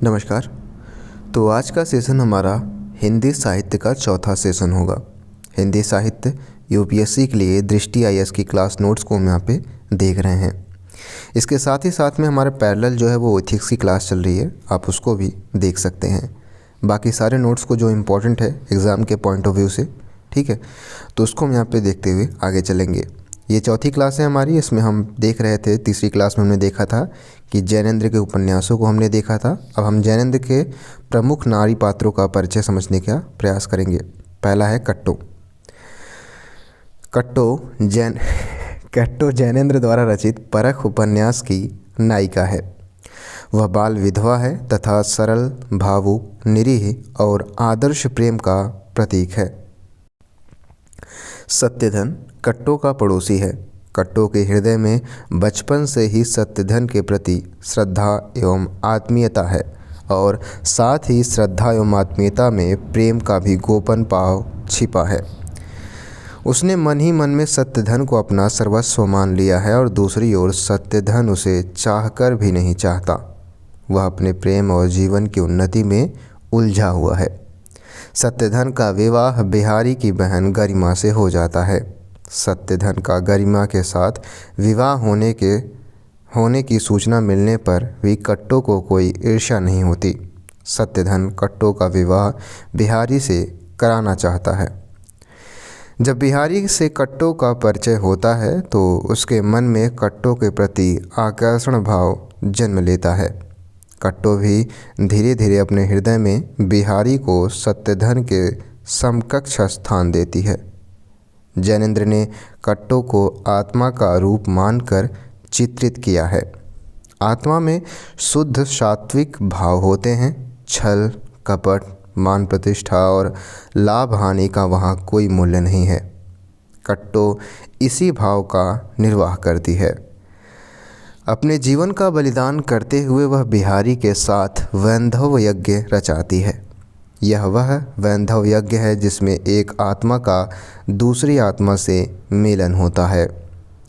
नमस्कार। तो आज का सेशन हमारा हिंदी साहित्य का चौथा सेशन होगा। हिंदी साहित्य यूपीएससी के लिए दृष्टि आईएएस की क्लास नोट्स को हम यहाँ पे देख रहे हैं। इसके साथ ही साथ में हमारे पैरेलल जो है वो एथिक्स की क्लास चल रही है, आप उसको भी देख सकते हैं। बाकी सारे नोट्स को जो इम्पोर्टेंट है एग्ज़ाम के पॉइंट ऑफ व्यू से, ठीक है, तो उसको हम यहाँ पे देखते हुए आगे चलेंगे। ये चौथी क्लास है हमारी। इसमें हम देख रहे थे, तीसरी क्लास में हमने देखा था कि जैनेंद्र के उपन्यासों को हमने देखा था। अब हम जैनेंद्र के प्रमुख नारी पात्रों का परिचय समझने का प्रयास करेंगे। पहला है कट्टो। कट्टो जैनेंद्र द्वारा रचित परख उपन्यास की नायिका है। वह बाल विधवा है तथा सरल, भावुक, निरीह और आदर्श प्रेम का प्रतीक है। सत्यधन कट्टो का पड़ोसी है। कट्टो के हृदय में बचपन से ही सत्यधन के प्रति श्रद्धा एवं आत्मीयता है और साथ ही श्रद्धा एवं आत्मीयता में प्रेम का भी गोपन भाव छिपा है। उसने मन ही मन में सत्यधन को अपना सर्वस्व मान लिया है और दूसरी ओर सत्यधन उसे चाहकर भी नहीं चाहता। वह अपने प्रेम और जीवन की उन्नति में उलझा हुआ है। सत्यधन का विवाह बिहारी की बहन गरिमा से हो जाता है। सत्यधन का गरिमा के साथ विवाह होने की सूचना मिलने पर भी कट्टो को कोई ईर्ष्या नहीं होती। सत्यधन कट्टो का विवाह बिहारी से कराना चाहता है। जब बिहारी से कट्टो का परिचय होता है तो उसके मन में कट्टो के प्रति आकर्षण भाव जन्म लेता है। कट्टो भी धीरे धीरे अपने हृदय में बिहारी को सत्यधन के समकक्ष स्थान देती है। जैनेंद्र ने कट्टो को आत्मा का रूप मानकर चित्रित किया है। आत्मा में शुद्ध सात्विक भाव होते हैं। छल, कपट, मान प्रतिष्ठा और लाभ हानि का वहाँ कोई मूल्य नहीं है। कट्टो इसी भाव का निर्वाह करती है। अपने जीवन का बलिदान करते हुए वह बिहारी के साथ वैंधव यज्ञ रचाती है। यह वह वैंधव यज्ञ है जिसमें एक आत्मा का दूसरी आत्मा से मिलन होता है।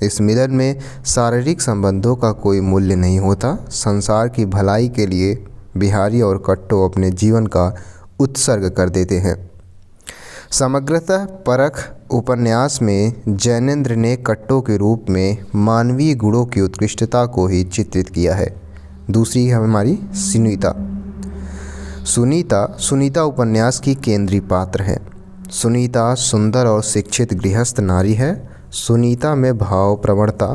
इस मिलन में शारीरिक संबंधों का कोई मूल्य नहीं होता। संसार की भलाई के लिए बिहारी और कट्टो अपने जीवन का उत्सर्ग कर देते हैं। समग्रतः परख उपन्यास में जैनेंद्र ने कट्टो के रूप में मानवीय गुणों की उत्कृष्टता को ही चित्रित किया है। दूसरी है हमारी सुनीता उपन्यास की केंद्रीय पात्र है। सुनीता सुंदर और शिक्षित गृहस्थ नारी है। सुनीता में भाव प्रवणता,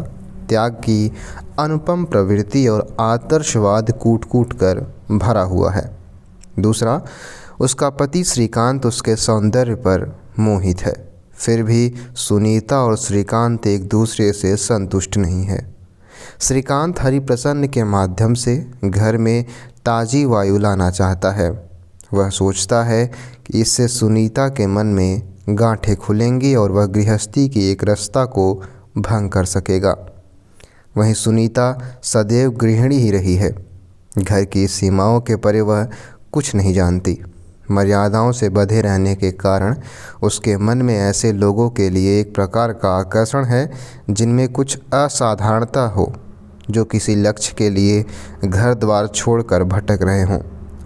त्याग की अनुपम प्रवृत्ति और आदर्शवाद कूट कूट कर भरा हुआ है। दूसरा, उसका पति श्रीकांत उसके सौंदर्य पर मोहित है। फिर भी सुनीता और श्रीकांत एक दूसरे से संतुष्ट नहीं है। श्रीकांत हरिप्रसन्न के माध्यम से घर में ताज़ी वायु लाना चाहता है। वह सोचता है कि इससे सुनीता के मन में गांठें खुलेंगी और वह गृहस्थी की एक रास्ता को भंग कर सकेगा। वहीं सुनीता सदैव गृहिणी ही रही है। घर की सीमाओं के परे वह कुछ नहीं जानती। मर्यादाओं से बंधे रहने के कारण उसके मन में ऐसे लोगों के लिए एक प्रकार का आकर्षण है जिनमें कुछ असाधारणता हो, जो किसी लक्ष्य के लिए घर द्वार छोड़कर भटक रहे हों।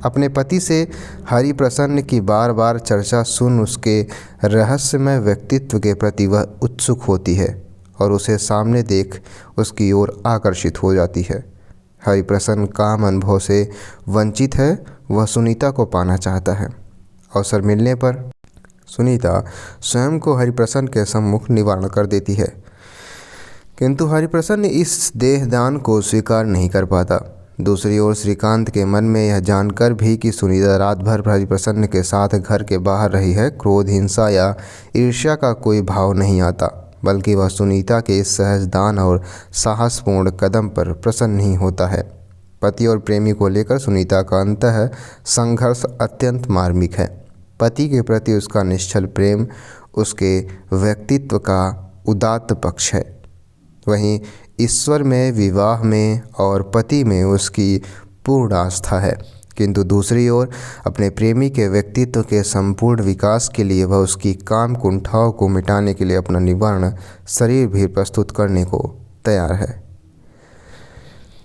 अपने पति से हरिप्रसन्न की बार बार चर्चा सुन उसके रहस्यमय व्यक्तित्व के प्रति वह उत्सुक होती है और उसे सामने देख उसकी ओर आकर्षित हो जाती है। हरिप्रसन्न काम अनुभव से वंचित है। वह सुनीता को पाना चाहता है। अवसर मिलने पर सुनीता स्वयं को हरिप्रसन्न के सम्मुख निवारण कर देती है, किंतु हरिप्रसन्न इस देहदान को स्वीकार नहीं कर पाता। दूसरी ओर श्रीकांत के मन में यह जानकर भी कि सुनीता रात भर हरिप्रसन्न के साथ घर के बाहर रही है, क्रोध, हिंसा या ईर्ष्या का कोई भाव नहीं आता, बल्कि वह सुनीता के इस सहज दान और साहसपूर्ण कदम पर प्रसन्न नहीं होता है। पति और प्रेमी को लेकर सुनीता का अंतः संघर्ष अत्यंत मार्मिक है। पति के प्रति उसका निश्चल प्रेम उसके व्यक्तित्व का उदात्त पक्ष है। वहीं ईश्वर में, विवाह में और पति में उसकी पूर्ण आस्था है, किंतु दूसरी ओर अपने प्रेमी के व्यक्तित्व के संपूर्ण विकास के लिए वह उसकी काम कुंठाओं को मिटाने के लिए अपना निवारण शरीर भी प्रस्तुत करने को तैयार है।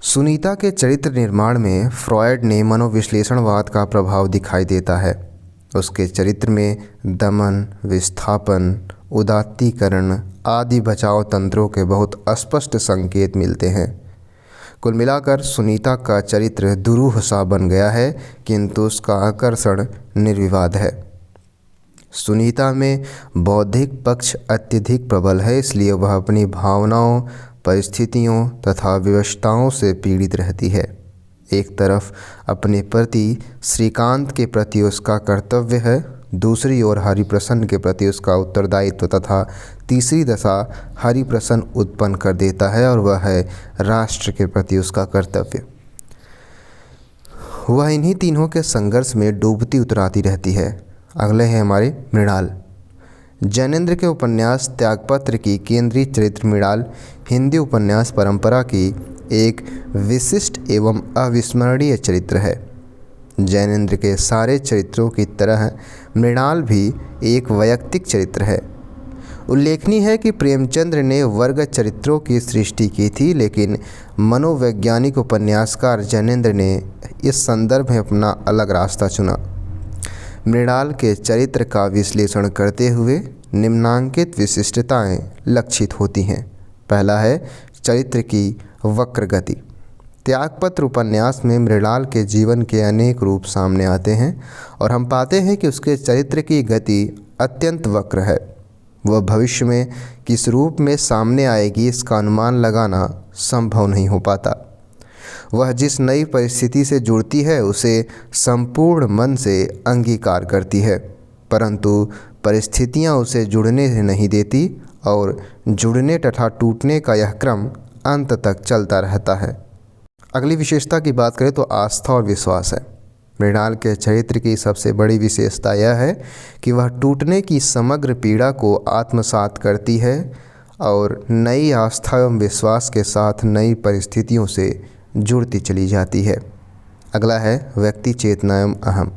सुनीता के चरित्र निर्माण में फ्रॉयड ने मनोविश्लेषणवाद का प्रभाव दिखाई देता है। उसके चरित्र में दमन, विस्थापन, उदात्तीकरण आदि बचाव तंत्रों के बहुत स्पष्ट संकेत मिलते हैं। कुल मिलाकर सुनीता का चरित्र दुरूह सा बन गया है, किंतु उसका आकर्षण निर्विवाद है। सुनीता में बौद्धिक पक्ष अत्यधिक प्रबल है, इसलिए वह अपनी भावनाओं, परिस्थितियों तथा विवशताओं से पीड़ित रहती है। एक तरफ अपने पति श्रीकांत के प्रति उसका कर्तव्य है, दूसरी ओर हरिप्रसन्न के प्रति उसका उत्तरदायित्व तथा तीसरी दशा हरिप्रसन्न उत्पन्न कर देता है और वह है राष्ट्र के प्रति उसका कर्तव्य। वह इन्हीं तीनों के संघर्ष में डूबती उतराती रहती है। अगले हैं हमारे मृणाल। जैनेन्द्र के उपन्यास त्यागपत्र की केंद्रीय चरित्र मृणाल हिंदी उपन्यास परंपरा की एक विशिष्ट एवं अविस्मरणीय चरित्र है। जैनेन्द्र के सारे चरित्रों की तरह मृणाल भी एक वैयक्तिक चरित्र है। उल्लेखनीय है कि प्रेमचंद्र ने वर्ग चरित्रों की सृष्टि की थी, लेकिन मनोवैज्ञानिक उपन्यासकार जैनेन्द्र ने इस संदर्भ में अपना अलग रास्ता चुना। मृणाल के चरित्र का विश्लेषण करते हुए निम्नांकित विशिष्टताएं लक्षित होती हैं। पहला है चरित्र की वक्र गति। त्यागपत्र उपन्यास में मृणाल के जीवन के अनेक रूप सामने आते हैं और हम पाते हैं कि उसके चरित्र की गति अत्यंत वक्र है। वह भविष्य में किस रूप में सामने आएगी इसका अनुमान लगाना संभव नहीं हो पाता। वह जिस नई परिस्थिति से जुड़ती है उसे संपूर्ण मन से अंगीकार करती है, परंतु परिस्थितियां उसे जुड़ने नहीं देती और जुड़ने तथा टूटने का यह क्रम अंत तक चलता रहता है। अगली विशेषता की बात करें तो आस्था और विश्वास है। मृणाल के चरित्र की सबसे बड़ी विशेषता यह है कि वह टूटने की समग्र पीड़ा को आत्मसात करती है और नई आस्था एवं विश्वास के साथ नई परिस्थितियों से जुड़ती चली जाती है। अगला है व्यक्ति चेतना एवं अहम।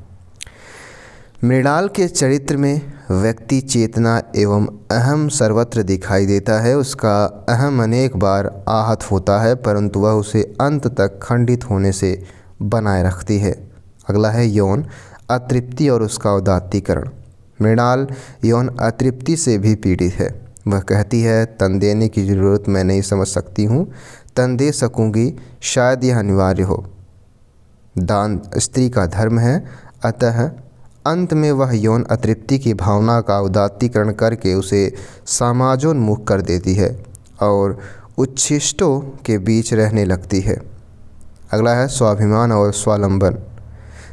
मृणाल के चरित्र में व्यक्ति चेतना एवं अहम सर्वत्र दिखाई देता है। उसका अहम अनेक बार आहत होता है, परंतु वह उसे अंत तक खंडित होने से बनाए रखती है। अगला है यौन अतृप्ति और उसका उदात्तीकरण। मृणाल यौन अतृप्ति से भी पीड़ित है। वह कहती है, तन देने की ज़रूरत मैं नहीं समझ सकती हूँ, तन दे सकूँगी शायद यह अनिवार्य हो। दान स्त्री का धर्म है। अतः अंत में वह यौन अतृप्ति की भावना का उदात्तीकरण करके उसे समाजोन्मुख कर देती है और उच्छिष्टों के बीच रहने लगती है। अगला है स्वाभिमान और स्वावलंबन।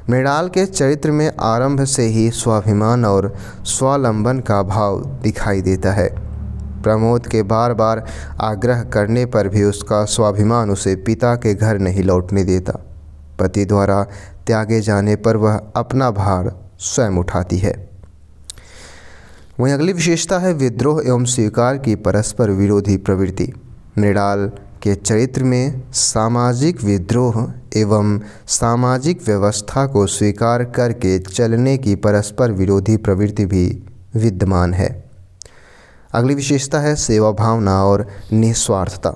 मृणाल के चरित्र में आरंभ से ही स्वाभिमान और स्वावलंबन का भाव दिखाई देता है। प्रमोद के बार बार आग्रह करने पर भी उसका स्वाभिमान उसे पिता के घर नहीं लौटने देता। पति द्वारा त्यागे जाने पर वह अपना भार स्वयं उठाती है। वहीं अगली विशेषता है विद्रोह एवं स्वीकार की परस्पर विरोधी प्रवृत्ति। मृणाल के चरित्र में सामाजिक विद्रोह एवं सामाजिक व्यवस्था को स्वीकार करके चलने की परस्पर विरोधी प्रवृत्ति भी विद्यमान है। अगली विशेषता है सेवा भावना और निस्वार्थता।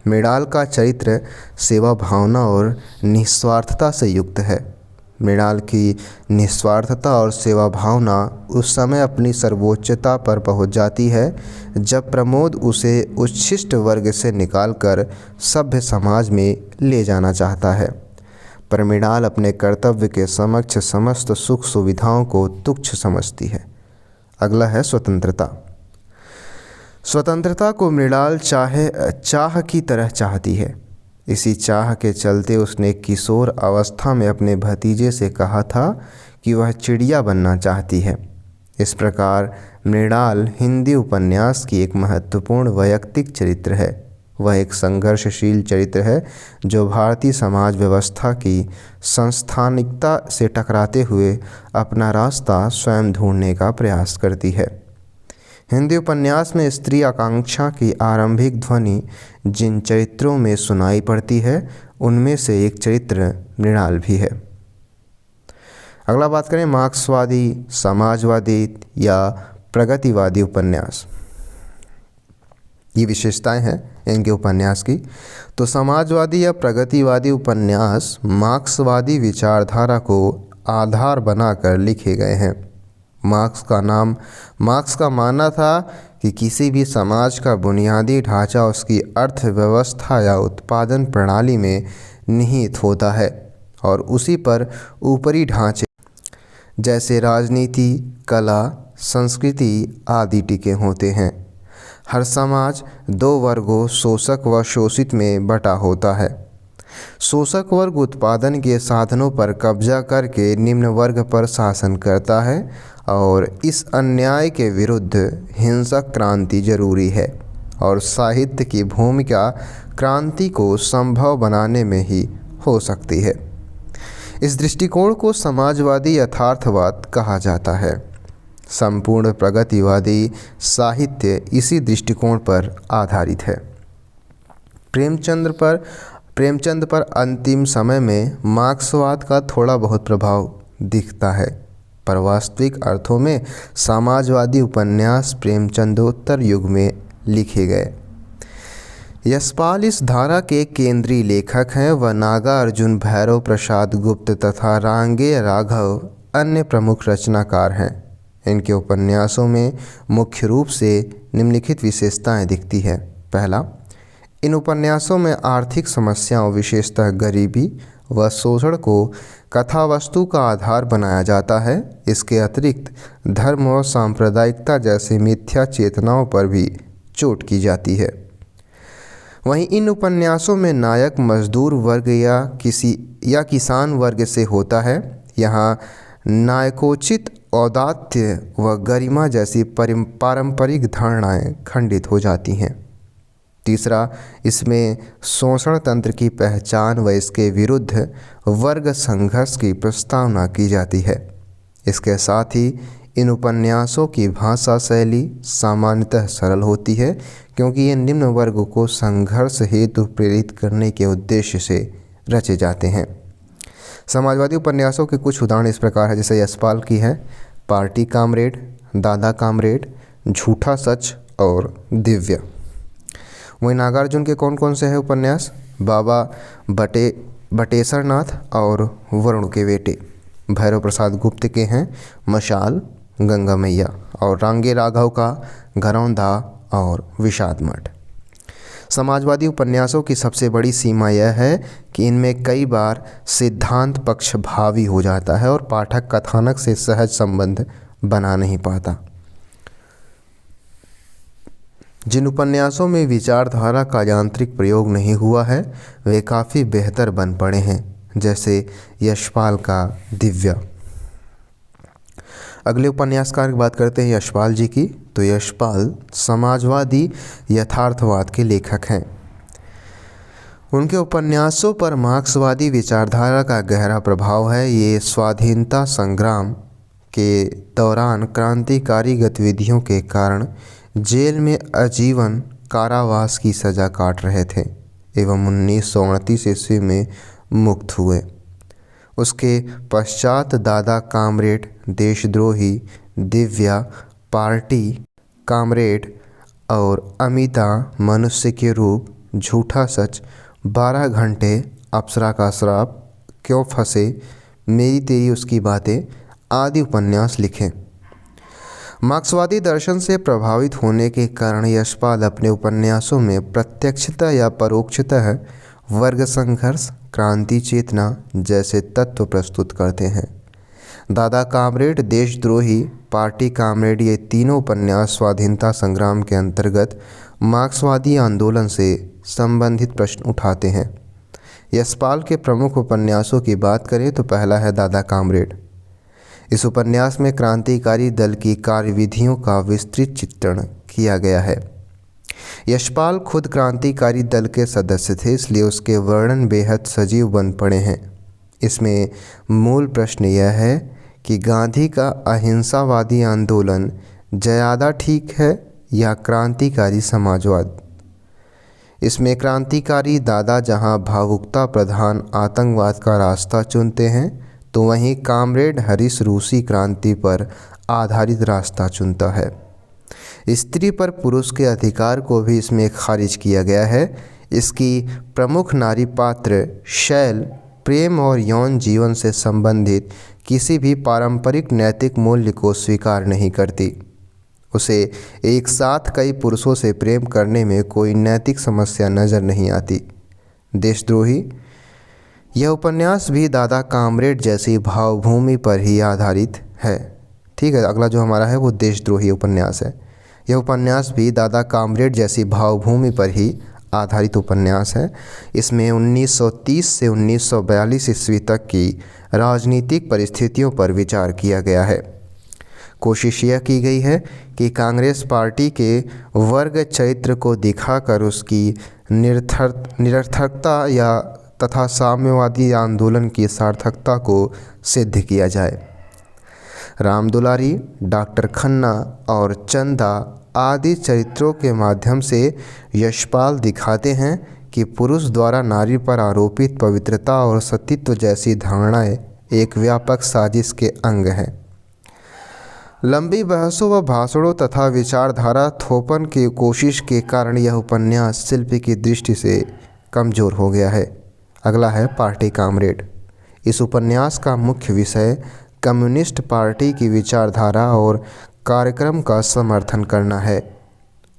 मृणाल का चरित्र सेवा भावना और निस्वार्थता से युक्त है। मृणाल की निस्वार्थता और सेवा भावना उस समय अपनी सर्वोच्चता पर पहुंच जाती है जब प्रमोद उसे उच्छिष्ट वर्ग से निकालकर सभ्य समाज में ले जाना चाहता है, पर मृणाल अपने कर्तव्य के समक्ष समस्त सुख सुविधाओं को तुच्छ समझती है। अगला है स्वतंत्रता। स्वतंत्रता को मृणाल चाह की तरह चाहती है। इसी चाह के चलते उसने किशोर अवस्था में अपने भतीजे से कहा था कि वह चिड़िया बनना चाहती है। इस प्रकार मृणाल हिंदी उपन्यास की एक महत्वपूर्ण वैयक्तिक चरित्र है। वह एक संघर्षशील चरित्र है जो भारतीय समाज व्यवस्था की संस्थानिकता से टकराते हुए अपना रास्ता स्वयं ढूंढने का प्रयास करती है। हिंदी उपन्यास में स्त्री आकांक्षा की आरंभिक ध्वनि जिन चरित्रों में सुनाई पड़ती है उनमें से एक चरित्र मृणाल भी है। अगला बात करें मार्क्सवादी, समाजवादी या प्रगतिवादी उपन्यास। ये विशेषताएं हैं इनके उपन्यास की। तो समाजवादी या प्रगतिवादी उपन्यास मार्क्सवादी विचारधारा को आधार बनाकर लिखे गए हैं। मार्क्स का मानना था कि किसी भी समाज का बुनियादी ढांचा उसकी अर्थव्यवस्था या उत्पादन प्रणाली में निहित होता है और उसी पर ऊपरी ढांचे जैसे राजनीति, कला, संस्कृति आदि टिके होते हैं। हर समाज दो वर्गों शोषक व शोषित में बटा होता है। शोषक वर्ग उत्पादन के साधनों पर कब्जा करके निम्न वर्ग पर शासन करता है और इस अन्याय के विरुद्ध हिंसक क्रांति जरूरी है और साहित्य की भूमिका क्रांति को संभव बनाने में ही हो सकती है। इस दृष्टिकोण को समाजवादी यथार्थवाद कहा जाता है। संपूर्ण प्रगतिवादी साहित्य इसी दृष्टिकोण पर आधारित है। प्रेमचंद पर अंतिम समय में मार्क्सवाद का थोड़ा बहुत प्रभाव दिखता है, पर वास्तविक अर्थों में समाजवादी उपन्यास प्रेमचंदोत्तर युग में लिखे गए। यशपाल इस धारा के केंद्रीय लेखक हैं व नागार्जुन, भैरव प्रसाद गुप्त तथा रांगे राघव अन्य प्रमुख रचनाकार हैं। इनके उपन्यासों में मुख्य रूप से निम्नलिखित विशेषताएं दिखती है। पहला, इन उपन्यासों में आर्थिक समस्याओं विशेषतः गरीबी व शोषण को कथावस्तु का आधार बनाया जाता है। इसके अतिरिक्त धर्म और सांप्रदायिकता जैसी मिथ्या चेतनाओं पर भी चोट की जाती है। वहीं इन उपन्यासों में नायक मजदूर वर्ग या किसान वर्ग से होता है। यहाँ नायकोचित औदात्य व गरिमा जैसी पारंपरिक धारणाएं खंडित हो जाती हैं। तीसरा, इसमें शोषण तंत्र की पहचान व इसके विरुद्ध वर्ग संघर्ष की प्रस्तावना की जाती है। इसके साथ ही इन उपन्यासों की भाषा शैली सामान्यतः सरल होती है क्योंकि ये निम्न वर्ग को संघर्ष हेतु प्रेरित करने के उद्देश्य से रचे जाते हैं। समाजवादी उपन्यासों के कुछ उदाहरण इस प्रकार है, जैसे यशपाल की है पार्टी कामरेड, दादा कामरेड, झूठा सच और दिव्य। वहीं नागार्जुन के कौन कौन से हैं उपन्यास? बाबा बटेश्वरनाथ और वरुण के बेटे। भैरव प्रसाद गुप्त के हैं मशाल, गंगा मैया और रांगे राघव का घरौंधा और विषाद मठ। समाजवादी उपन्यासों की सबसे बड़ी सीमा यह है कि इनमें कई बार सिद्धांत पक्ष भावी हो जाता है और पाठक कथानक से सहज संबंध बना नहीं पाता। जिन उपन्यासों में विचारधारा का यांत्रिक प्रयोग नहीं हुआ है वे काफ़ी बेहतर बन पड़े हैं, जैसे यशपाल का दिव्य। अगले उपन्यासकार की बात करते हैं यशपाल जी की। तो यशपाल समाजवादी यथार्थवाद के लेखक हैं। उनके उपन्यासों पर मार्क्सवादी विचारधारा का गहरा प्रभाव है। ये स्वाधीनता संग्राम के दौरान क्रांतिकारी गतिविधियों के कारण जेल में आजीवन कारावास की सज़ा काट रहे थे एवं 1929 ईस्वी में मुक्त हुए। उसके पश्चात दादा कामरेड, देशद्रोही, दिव्या, पार्टी कामरेड और अमिता, मनुष्य के रूप, झूठा सच, 12 घंटे, अप्सरा का श्राप, क्यों फंसे, मेरी तेरी उसकी बातें आदि उपन्यास लिखे। मार्क्सवादी दर्शन से प्रभावित होने के कारण यशपाल अपने उपन्यासों में प्रत्यक्षतः या परोक्षतः वर्ग संघर्ष, क्रांति चेतना जैसे तत्व प्रस्तुत करते हैं। दादा कामरेड, देशद्रोही, पार्टी कामरेड ये तीनों उपन्यास स्वाधीनता संग्राम के अंतर्गत मार्क्सवादी आंदोलन से संबंधित प्रश्न उठाते हैं। यशपाल के प्रमुख उपन्यासों की बात करें तो पहला है दादा कामरेड। इस उपन्यास में क्रांतिकारी दल की कार्यविधियों का विस्तृत चित्रण किया गया है। यशपाल खुद क्रांतिकारी दल के सदस्य थे, इसलिए उसके वर्णन बेहद सजीव बन पड़े हैं। इसमें मूल प्रश्न यह है कि गांधी का अहिंसावादी आंदोलन ज्यादा ठीक है या क्रांतिकारी समाजवाद। इसमें क्रांतिकारी दादा जहां भावुकता प्रधान आतंकवाद का रास्ता चुनते हैं तो वहीं कामरेड हरीश रूसी क्रांति पर आधारित रास्ता चुनता है। स्त्री पर पुरुष के अधिकार को भी इसमें खारिज किया गया है। इसकी प्रमुख नारी पात्र शैल, प्रेम और यौन जीवन से संबंधित किसी भी पारंपरिक नैतिक मूल्य को स्वीकार नहीं करती। उसे एक साथ कई पुरुषों से प्रेम करने में कोई नैतिक समस्या नज़र नहीं आती। देशद्रोही, यह उपन्यास भी दादा कामरेड जैसी भावभूमि पर ही आधारित है। ठीक है, अगला जो हमारा है वो देशद्रोही उपन्यास है। यह उपन्यास भी दादा कामरेड जैसी भावभूमि पर ही आधारित उपन्यास है। इसमें 1930 से 1942 ईस्वी तक की राजनीतिक परिस्थितियों पर विचार किया गया है। कोशिश यह की गई है कि कांग्रेस पार्टी के वर्ग चरित्र को दिखाकर उसकी निरर्थकता या तथा साम्यवादी आंदोलन की सार्थकता को सिद्ध किया जाए। राम दुलारी, डॉक्टर खन्ना और चंदा आदि चरित्रों के माध्यम से यशपाल दिखाते हैं कि पुरुष द्वारा नारी पर आरोपित पवित्रता और सतीत्व जैसी धारणाएं एक व्यापक साजिश के अंग हैं। लंबी बहसों व भाषणों तथा विचारधारा थोपन की कोशिश के कारण यह उपन्यास शिल्प की दृष्टि से कमज़ोर हो गया है। अगला है पार्टी कामरेड। इस उपन्यास का मुख्य विषय कम्युनिस्ट पार्टी की विचारधारा और कार्यक्रम का समर्थन करना है।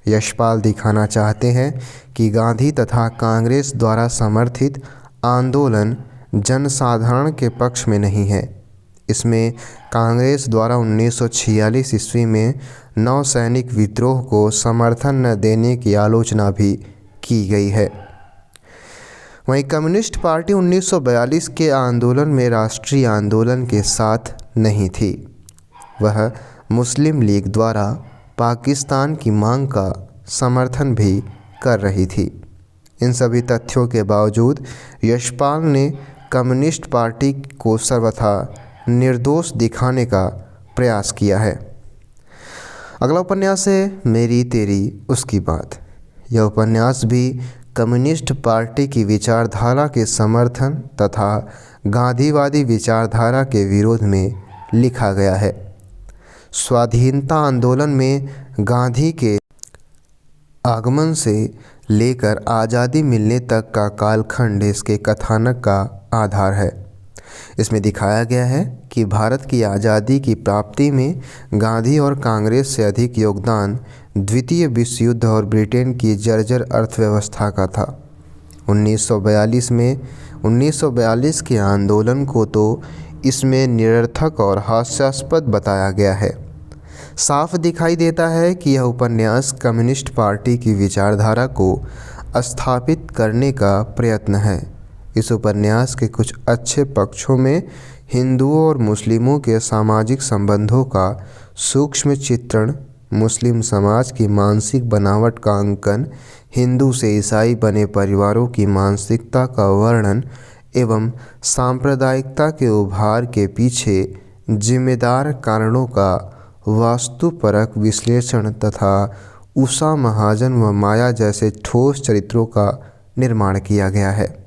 यशपाल दिखाना चाहते हैं कि गांधी तथा कांग्रेस द्वारा समर्थित आंदोलन जनसाधारण के पक्ष में नहीं है। इसमें कांग्रेस द्वारा 1946 ईस्वी में नौसैनिक विद्रोह को समर्थन न देने की आलोचना भी की गई है। वहीं कम्युनिस्ट पार्टी 1942 के आंदोलन में राष्ट्रीय आंदोलन के साथ नहीं थी। वह मुस्लिम लीग द्वारा पाकिस्तान की मांग का समर्थन भी कर रही थी। इन सभी तथ्यों के बावजूद यशपाल ने कम्युनिस्ट पार्टी को सर्वथा निर्दोष दिखाने का प्रयास किया है। अगला उपन्यास है मेरी तेरी उसकी बात। यह उपन्यास भी कम्युनिस्ट पार्टी की विचारधारा के समर्थन तथा गांधीवादी विचारधारा के विरोध में लिखा गया है। स्वाधीनता आंदोलन में गांधी के आगमन से लेकर आज़ादी मिलने तक का कालखंड इसके कथानक का आधार है। इसमें दिखाया गया है कि भारत की आज़ादी की प्राप्ति में गांधी और कांग्रेस से अधिक योगदान द्वितीय विश्व युद्ध और ब्रिटेन की जर्जर अर्थव्यवस्था का था। 1942 के आंदोलन को तो इसमें निरर्थक और हास्यास्पद बताया गया है। साफ दिखाई देता है कि यह उपन्यास कम्युनिस्ट पार्टी की विचारधारा को स्थापित करने का प्रयत्न है। इस उपन्यास के कुछ अच्छे पक्षों में हिंदुओं और मुस्लिमों के सामाजिक संबंधों का सूक्ष्म चित्रण, मुस्लिम समाज की मानसिक बनावट का अंकन, हिंदू से ईसाई बने परिवारों की मानसिकता का वर्णन एवं सांप्रदायिकता के उभार के पीछे जिम्मेदार कारणों का वास्तुपरक विश्लेषण तथा उषा महाजन व माया जैसे ठोस चरित्रों का निर्माण किया गया है।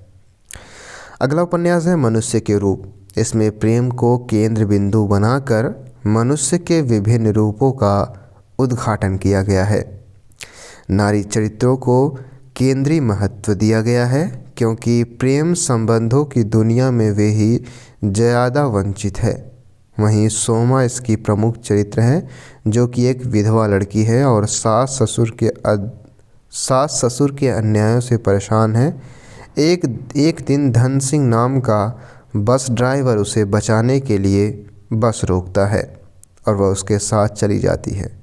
अगला उपन्यास है मनुष्य के रूप। इसमें प्रेम को केंद्र बिंदु बनाकर मनुष्य के विभिन्न रूपों का उद्घाटन किया गया है। नारी चरित्रों को केंद्रीय महत्व दिया गया है क्योंकि प्रेम संबंधों की दुनिया में वे ही ज्यादा वंचित है। वहीं सोमा इसकी प्रमुख चरित्र है जो कि एक विधवा लड़की है और सास ससुर के अन्यायों से परेशान है। एक दिन धन सिंह नाम का बस ड्राइवर उसे बचाने के लिए बस रोकता है और वह उसके साथ चली जाती है।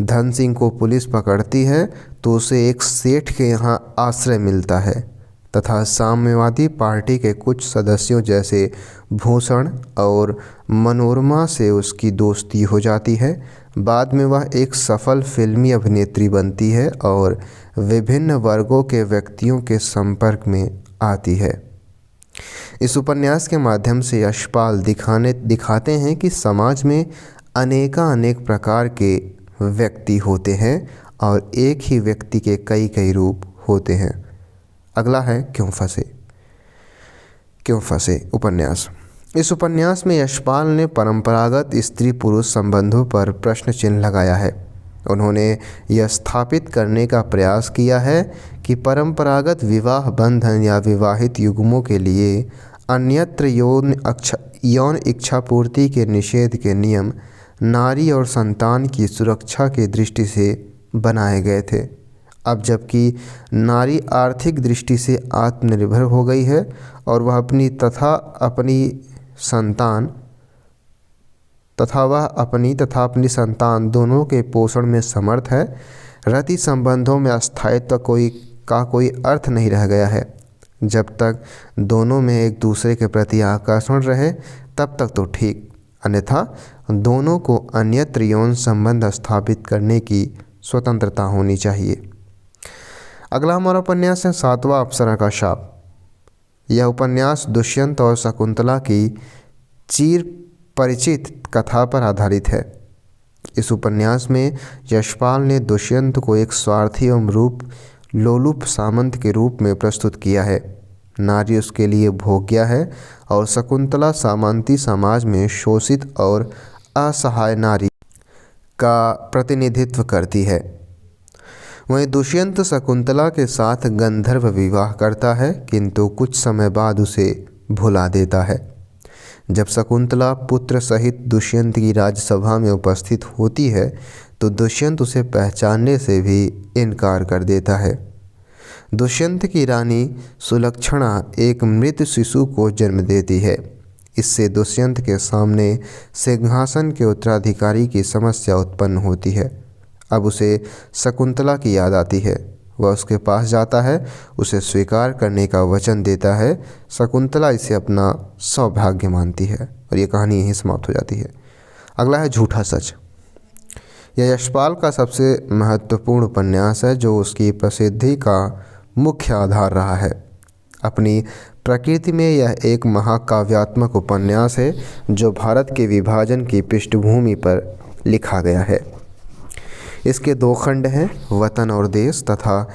धन सिंह को पुलिस पकड़ती है तो उसे एक सेठ के यहाँ आश्रय मिलता है तथा साम्यवादी पार्टी के कुछ सदस्यों जैसे भूषण और मनोरमा से उसकी दोस्ती हो जाती है। बाद में वह एक सफल फिल्मी अभिनेत्री बनती है और विभिन्न वर्गों के व्यक्तियों के संपर्क में आती है। इस उपन्यास के माध्यम से यशपाल दिखाते हैं कि समाज में अनेक प्रकार के व्यक्ति होते हैं और एक ही व्यक्ति के कई रूप होते हैं। अगला है क्यों फंसे उपन्यास। इस उपन्यास में यशपाल ने परंपरागत स्त्री पुरुष संबंधों पर प्रश्न चिन्ह लगाया है। उन्होंने यह स्थापित करने का प्रयास किया है कि परंपरागत विवाह बंधन या विवाहित युग्मों के लिए अन्यत्र यौन इच्छा पूर्ति के निषेध के नियम नारी और संतान की सुरक्षा की दृष्टि से बनाए गए थे। अब जबकि नारी आर्थिक दृष्टि से आत्मनिर्भर हो गई है और वह अपनी तथा अपनी संतान दोनों के पोषण में समर्थ है, रति संबंधों में अस्थायित्व कोई अर्थ नहीं रह गया है। जब तक दोनों में एक दूसरे के प्रति आकर्षण रहे तब तक तो ठीक, अन्यथा दोनों को अन्यत्र यौन संबंध स्थापित करने की स्वतंत्रता होनी चाहिए। अगला हमारा उपन्यास है 7वां अप्सरा का शाप। यह उपन्यास दुष्यंत और शकुंतला की चिर परिचित कथा पर आधारित है। इस उपन्यास में यशपाल ने दुष्यंत को एक स्वार्थी एवं लोलुप सामंत के रूप में प्रस्तुत किया है। नारी उसके लिए भोग्या है और शकुंतला सामंती समाज में शोषित और असहाय नारी का प्रतिनिधित्व करती है। वहीं दुष्यंत शकुंतला के साथ गंधर्व विवाह करता है, किंतु कुछ समय बाद उसे भुला देता है। जब शकुंतला पुत्र सहित दुष्यंत की राजसभा में उपस्थित होती है तो दुष्यंत उसे पहचानने से भी इनकार कर देता है। दुष्यंत की रानी सुलक्षणा एक मृत शिशु को जन्म देती है। इससे दुष्यंत के सामने सिंहासन के उत्तराधिकारी की समस्या उत्पन्न होती है। अब उसे शकुंतला की याद आती है। वह उसके पास जाता है, उसे स्वीकार करने का वचन देता है। शकुंतला इसे अपना सौभाग्य मानती है और ये कहानी यहीं समाप्त हो जाती है। अगला है झूठा सच। यह यशपाल का सबसे महत्वपूर्ण उपन्यास है जो उसकी प्रसिद्धि का मुख्य आधार रहा है। अपनी प्रकृति में यह एक महाकाव्यात्मक उपन्यास है जो भारत के विभाजन की पृष्ठभूमि पर लिखा गया है। इसके 2 खंड हैं, वतन और देश तथा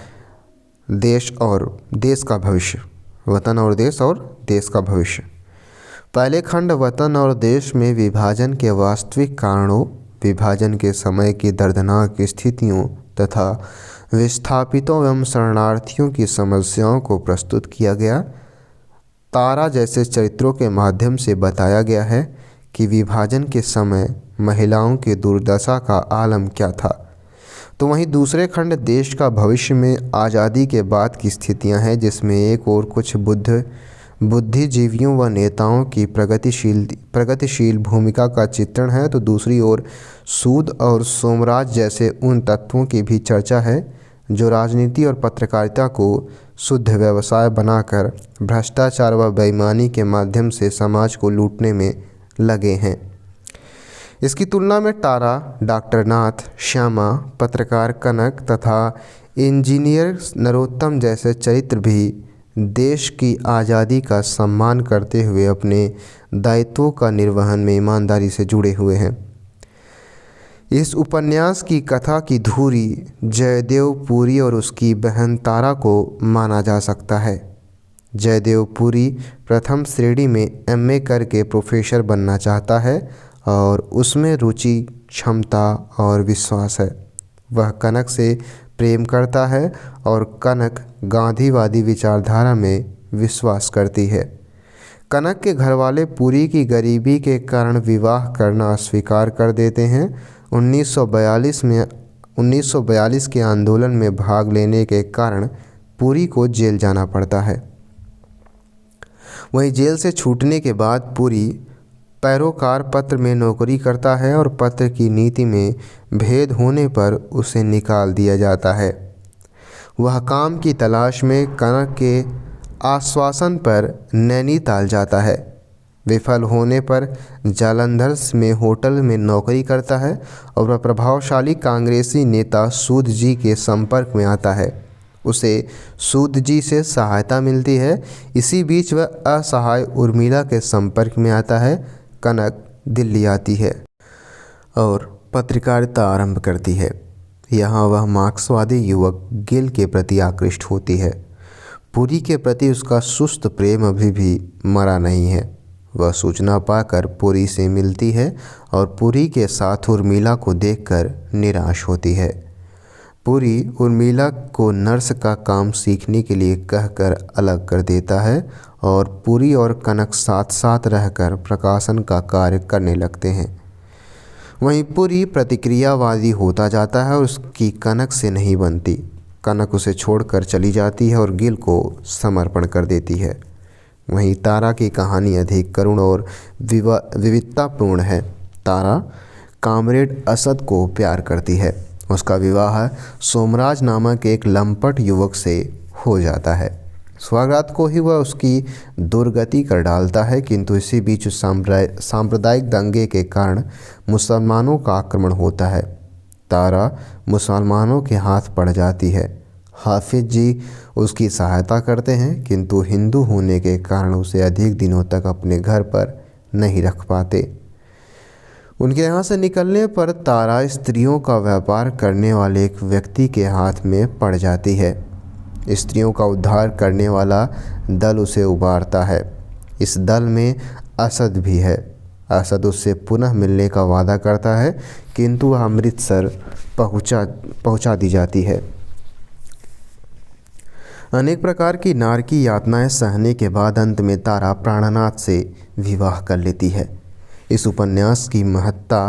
देश और देश का भविष्य। वतन और देश और देश का भविष्य। पहले खंड वतन और देश में विभाजन के वास्तविक कारणों, विभाजन के समय की दर्दनाक स्थितियों तथा विस्थापितों एवं शरणार्थियों की समस्याओं को प्रस्तुत किया गया। तारा जैसे चरित्रों के माध्यम से बताया गया है कि विभाजन के समय महिलाओं की दुर्दशा का आलम क्या था। तो वहीं दूसरे खंड देश का भविष्य में आज़ादी के बाद की स्थितियां हैं, जिसमें एक और कुछ बुद्धिजीवियों व नेताओं की प्रगतिशील भूमिका का चित्रण है, तो दूसरी ओर सूद और सोमराज जैसे उन तत्वों की भी चर्चा है जो राजनीति और पत्रकारिता को शुद्ध व्यवसाय बनाकर भ्रष्टाचार व बेईमानी के माध्यम से समाज को लूटने में लगे हैं। इसकी तुलना में तारा, डॉक्टर नाथ, श्यामा, पत्रकार कनक तथा इंजीनियर नरोत्तम जैसे चरित्र भी देश की आज़ादी का सम्मान करते हुए अपने दायित्वों का निर्वहन में ईमानदारी से जुड़े हुए हैं। इस उपन्यास की कथा की धुरी जयदेव पुरी और उसकी बहन तारा को माना जा सकता है। जयदेव पुरी प्रथम श्रेणी में एमए करके प्रोफेसर बनना चाहता है और उसमें रुचि, क्षमता और विश्वास है। वह कनक से प्रेम करता है और कनक गांधीवादी विचारधारा में विश्वास करती है। कनक के घरवाले पुरी की गरीबी के कारण विवाह करना अस्वीकार कर देते हैं। 1942 के आंदोलन में भाग लेने के कारण पुरी को जेल जाना पड़ता है। वहीं जेल से छूटने के बाद पुरी पैरोकार पत्र में नौकरी करता है और पत्र की नीति में भेद होने पर उसे निकाल दिया जाता है। वह काम की तलाश में कनक के आश्वासन पर नैनीताल जाता है। विफल होने पर जालंधर में होटल में नौकरी करता है और वह प्रभावशाली कांग्रेसी नेता सूद जी के संपर्क में आता है। उसे सूद जी से सहायता मिलती है। इसी बीच वह असहाय उर्मिला के संपर्क में आता है। कनक दिल्ली आती है और पत्रकारिता आरंभ करती है। यहाँ वह मार्क्सवादी युवक गिल के प्रति आकृष्ट होती है। पुरी के प्रति उसका सुस्त प्रेम अभी भी मरा नहीं है। वह सूचना पाकर पुरी से मिलती है और पुरी के साथ उर्मिला को देखकर निराश होती है। पुरी उर्मिला को नर्स का काम सीखने के लिए कहकर अलग कर देता है और पुरी और कनक साथ साथ रहकर प्रकाशन का कार्य करने लगते हैं। वहीं पुरी प्रतिक्रियावादी होता जाता है और उसकी कनक से नहीं बनती। कनक उसे छोड़कर चली जाती है और गिल को समर्पण कर देती है। वहीं तारा की कहानी अधिक करुण और विविधतापूर्ण है। तारा कामरेड असद को प्यार करती है। उसका विवाह सोमराज नामक एक लंपट युवक से हो जाता है। स्वागत को ही वह उसकी दुर्गति कर डालता है, किंतु इसी बीच सांप्रदायिक दंगे के कारण मुसलमानों का आक्रमण होता है। तारा मुसलमानों के हाथ पड़ जाती है। हाफिज जी उसकी सहायता करते हैं, किंतु हिंदू होने के कारण उसे अधिक दिनों तक अपने घर पर नहीं रख पाते। उनके यहाँ से निकलने पर तारा स्त्रियों का व्यापार करने वाले एक व्यक्ति के हाथ में पड़ जाती है। स्त्रियों का उद्धार करने वाला दल उसे उबारता है। इस दल में असद भी है। असद उससे पुनः मिलने का वादा करता है, किंतु वह अमृतसर पहुंचा दी जाती है। अनेक प्रकार की नारकी यातनाएं सहने के बाद अंत में तारा प्राणनाथ से विवाह कर लेती है। इस उपन्यास की महत्ता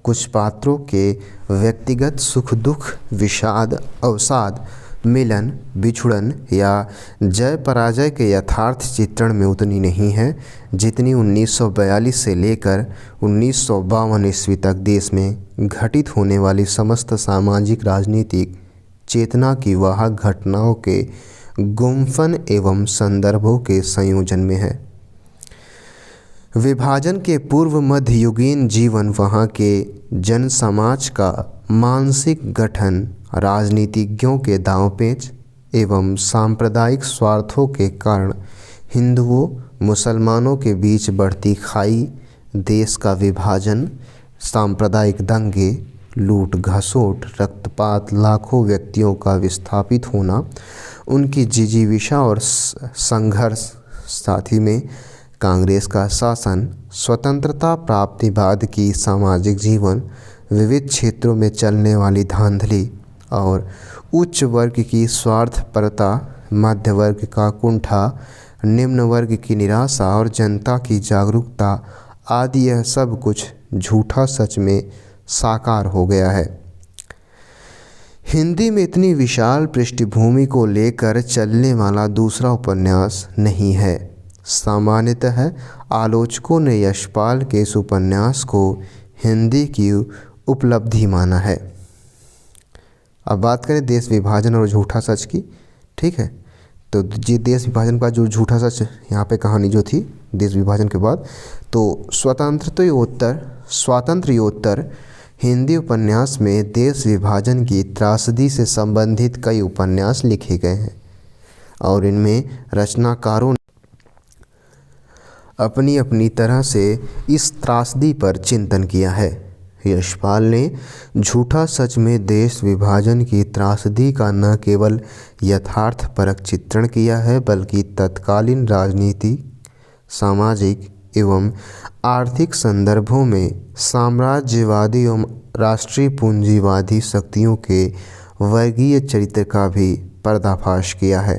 कुछ पात्रों के व्यक्तिगत सुख दुख, विषाद, अवसाद, मिलन, बिछुड़न या जय पराजय के यथार्थ चित्रण में उतनी नहीं है जितनी 1942 से लेकर 1952 ईस्वी तक देश में घटित होने वाली समस्त सामाजिक राजनीतिक चेतना की वाहक घटनाओं के गुम्फन एवं संदर्भों के संयोजन में है। विभाजन के पूर्व मध्ययुगीन जीवन, वहाँ के जन समाज का मानसिक गठन, राजनीतिज्ञों के दांवपेच एवं सांप्रदायिक स्वार्थों के कारण हिंदुओं मुसलमानों के बीच बढ़ती खाई, देश का विभाजन, सांप्रदायिक दंगे, लूट घसोट, रक्तपात, लाखों व्यक्तियों का विस्थापित होना, उनकी जिजीविषा और संघर्ष, साथ ही में कांग्रेस का शासन, स्वतंत्रता प्राप्ति बाद की सामाजिक जीवन, विविध क्षेत्रों में चलने वाली धांधली और उच्च वर्ग की स्वार्थपरता, मध्य वर्ग का कुंठा, निम्न वर्ग की निराशा और जनता की जागरूकता आदि, यह सब कुछ झूठा सच में साकार हो गया है। हिंदी में इतनी विशाल पृष्ठभूमि को लेकर चलने वाला दूसरा उपन्यास नहीं है। सामान्यतः आलोचकों ने यशपाल के इस उपन्यास को हिंदी की उपलब्धि माना है। अब बात करें देश विभाजन और झूठा सच की। ठीक है, तो ये देश विभाजन का जो झूठा सच यहाँ पे कहानी जो थी देश विभाजन के बाद, तो स्वातंत्र्योत्तर हिंदी उपन्यास में देश विभाजन की त्रासदी से संबंधित कई उपन्यास लिखे गए हैं और इनमें रचनाकारों ने अपनी अपनी तरह से इस त्रासदी पर चिंतन किया है। यशपाल ने झूठा सच में देश विभाजन की त्रासदी का न केवल यथार्थपरक चित्रण किया है, बल्कि तत्कालीन राजनीतिक, सामाजिक एवं आर्थिक संदर्भों में साम्राज्यवादी एवं राष्ट्रीय पूंजीवादी शक्तियों के वर्गीय चरित्र का भी पर्दाफाश किया है।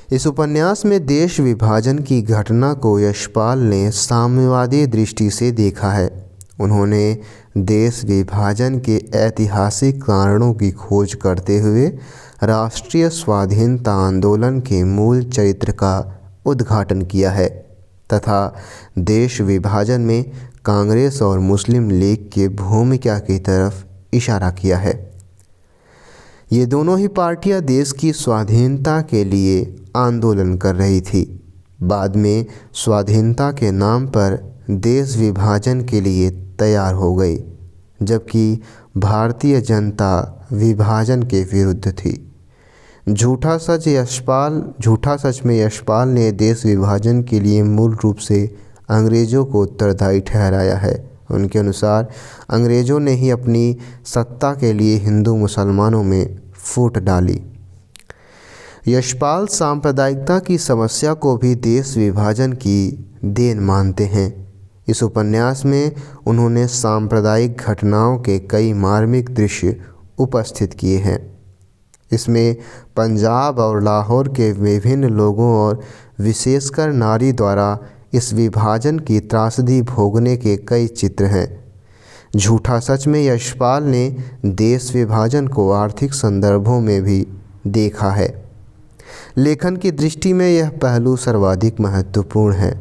इस उपन्यास में देश विभाजन की घटना को यशपाल ने साम्यवादी दृष्टि से देखा है। उन्होंने देश विभाजन के ऐतिहासिक कारणों की खोज करते हुए राष्ट्रीय स्वाधीनता आंदोलन के मूल चरित्र का उद्घाटन किया है तथा देश विभाजन में कांग्रेस और मुस्लिम लीग की भूमिका की तरफ इशारा किया है। ये दोनों ही पार्टियां देश की स्वाधीनता के लिए आंदोलन कर रही थी। बाद में स्वाधीनता के नाम पर देश विभाजन के लिए तैयार हो गई, जबकि भारतीय जनता विभाजन के विरुद्ध थी। झूठा सच में यशपाल ने देश विभाजन के लिए मूल रूप से अंग्रेज़ों को उत्तरदायी ठहराया है। उनके अनुसार अंग्रेज़ों ने ही अपनी सत्ता के लिए हिंदू मुसलमानों में फूट डाली। यशपाल सांप्रदायिकता की समस्या को भी देश विभाजन की देन मानते हैं। इस उपन्यास में उन्होंने सांप्रदायिक घटनाओं के कई मार्मिक दृश्य उपस्थित किए हैं। इसमें पंजाब और लाहौर के विभिन्न लोगों और विशेषकर नारी द्वारा इस विभाजन की त्रासदी भोगने के कई चित्र हैं। झूठा सच में यशपाल ने देश विभाजन को आर्थिक संदर्भों में भी देखा है। लेखन की दृष्टि में यह पहलू सर्वाधिक महत्वपूर्ण है।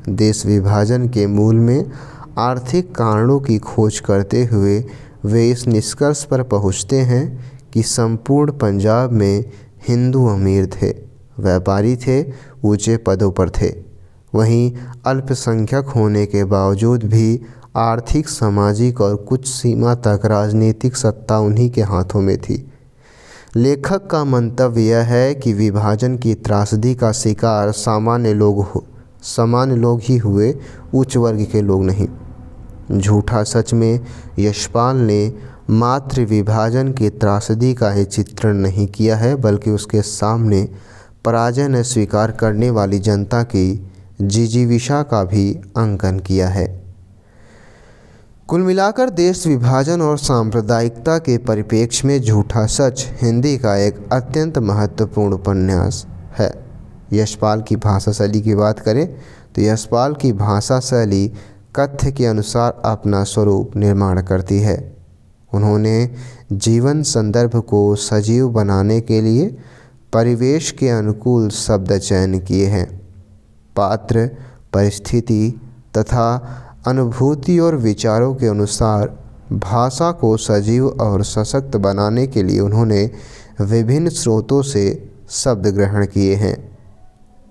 देश विभाजन के मूल में आर्थिक कारणों की खोज करते हुए वे इस निष्कर्ष पर पहुँचते हैं कि संपूर्ण पंजाब में हिंदू अमीर थे, व्यापारी थे, ऊंचे पदों पर थे। वहीं अल्पसंख्यक होने के बावजूद भी आर्थिक, सामाजिक और कुछ सीमा तक राजनीतिक सत्ता उन्हीं के हाथों में थी। लेखक का मंतव्य यह है कि विभाजन की त्रासदी का शिकार सामान्य लोग ही हुए, उच्च वर्ग के लोग नहीं। झूठा सच में यशपाल ने मात्र विभाजन की त्रासदी का ही चित्रण नहीं किया है, बल्कि उसके सामने पराजय न स्वीकार करने वाली जनता की जिजीविषा का भी अंकन किया है। कुल मिलाकर देश विभाजन और सांप्रदायिकता के परिप्रेक्ष्य में झूठा सच हिंदी का एक अत्यंत महत्वपूर्ण उपन्यास है। यशपाल की भाषा शैली की बात करें तो यशपाल की भाषा शैली कथ्य के अनुसार अपना स्वरूप निर्माण करती है। उन्होंने जीवन संदर्भ को सजीव बनाने के लिए परिवेश के अनुकूल शब्द चयन किए हैं। पात्र, परिस्थिति तथा अनुभूति और विचारों के अनुसार भाषा को सजीव और सशक्त बनाने के लिए उन्होंने विभिन्न स्रोतों से शब्द ग्रहण किए हैं।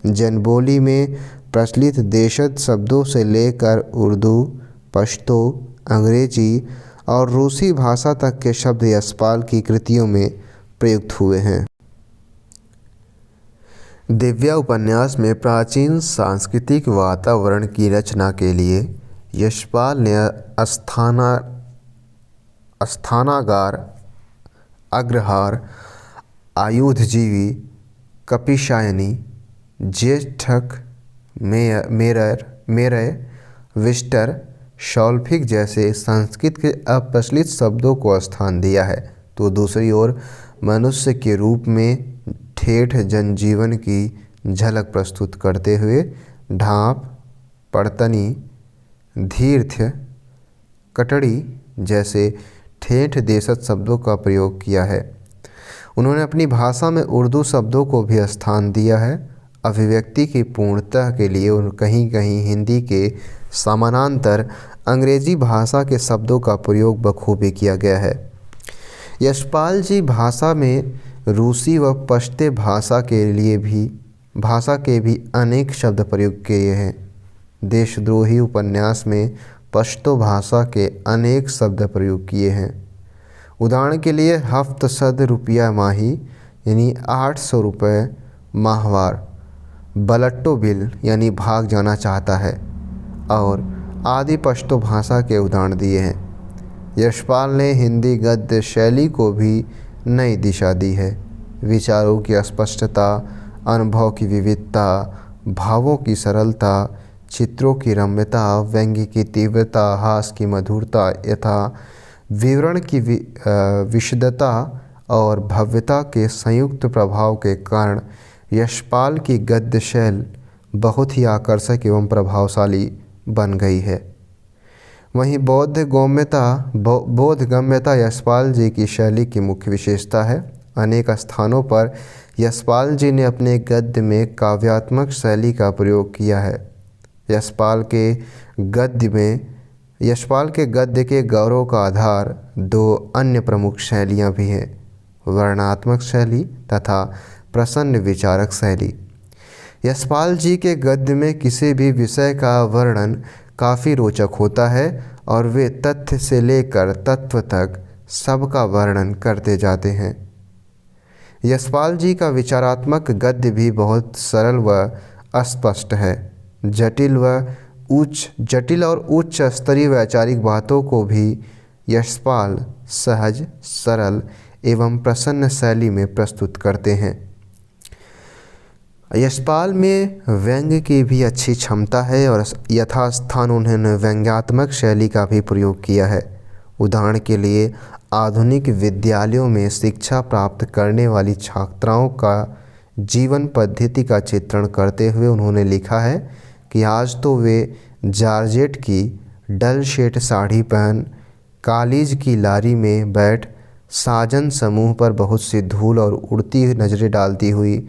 जनबोली में प्रचलित देशज शब्दों से लेकर उर्दू, पश्तो, अंग्रेजी और रूसी भाषा तक के शब्द यशपाल की कृतियों में प्रयुक्त हुए हैं। दिव्या उपन्यास में प्राचीन सांस्कृतिक वातावरण की रचना के लिए यशपाल ने स्थानागार, अग्रहार, आयुधजीवी, कपिशायनी, ज्येष्ठक, मेरय, विस्टर, शौल्फिक जैसे संस्कृत के अप्रचलित शब्दों को स्थान दिया है, तो दूसरी ओर मनुष्य के रूप में ठेठ जनजीवन की झलक प्रस्तुत करते हुए ढांप, पड़तनी, धीर्थ, कटड़ी जैसे ठेठ देशज शब्दों का प्रयोग किया है। उन्होंने अपनी भाषा में उर्दू शब्दों को भी स्थान दिया है। अभिव्यक्ति की पूर्णता के लिए कहीं कहीं हिंदी के समानांतर अंग्रेजी भाषा के शब्दों का प्रयोग बखूबी किया गया है। यशपाल जी भाषा में रूसी व पश्तो भाषा के भी अनेक शब्द प्रयोग किए हैं। देशद्रोही उपन्यास में पश्तो भाषा के अनेक शब्द प्रयोग किए हैं। उदाहरण के लिए हफ्तसद रुपया माही यानी 800 रुपये माहवार, बलट्टो बिल यानी भाग जाना चाहता है और आदि पश्तो भाषा के उदाहरण दिए हैं। यशपाल ने हिंदी गद्य शैली को भी नई दिशा दी है। विचारों की स्पष्टता, अनुभव की विविधता, भावों की सरलता, चित्रों की रम्यता, व्यंग्य की तीव्रता, हास की मधुरता यथा विवरण की विशदता और भव्यता के संयुक्त प्रभाव के कारण यशपाल की गद्य शैली बहुत ही आकर्षक एवं प्रभावशाली बन गई है। वहीं बोधगम्यता यशपाल जी की शैली की मुख्य विशेषता है। अनेक स्थानों पर यशपाल जी ने अपने गद्य में काव्यात्मक शैली का प्रयोग किया है। यशपाल के गद्य के गौरव का आधार दो अन्य प्रमुख शैलियाँ भी हैं, वर्णनात्मक शैली तथा प्रसन्न विचारक शैली। यशपाल जी के गद्य में किसी भी विषय का वर्णन काफ़ी रोचक होता है और वे तथ्य से लेकर तत्व तक सबका वर्णन करते जाते हैं। यशपाल जी का विचारात्मक गद्य भी बहुत सरल व अस्पष्ट है। जटिल और उच्च स्तरीय वैचारिक बातों को भी यशपाल सहज, सरल एवं प्रसन्न शैली में प्रस्तुत करते हैं। यशपाल में व्यंग्य की भी अच्छी क्षमता है और यथास्थान उन्होंने व्यंग्यात्मक शैली का भी प्रयोग किया है। उदाहरण के लिए आधुनिक विद्यालयों में शिक्षा प्राप्त करने वाली छात्राओं का जीवन पद्धति का चित्रण करते हुए उन्होंने लिखा है कि आज तो वे जॉर्जेट की डल शेड साड़ी पहन कॉलेज की लारी में बैठ साजन समूह पर बहुत सी धूल और उड़ती हुई नज़रें डालती हुई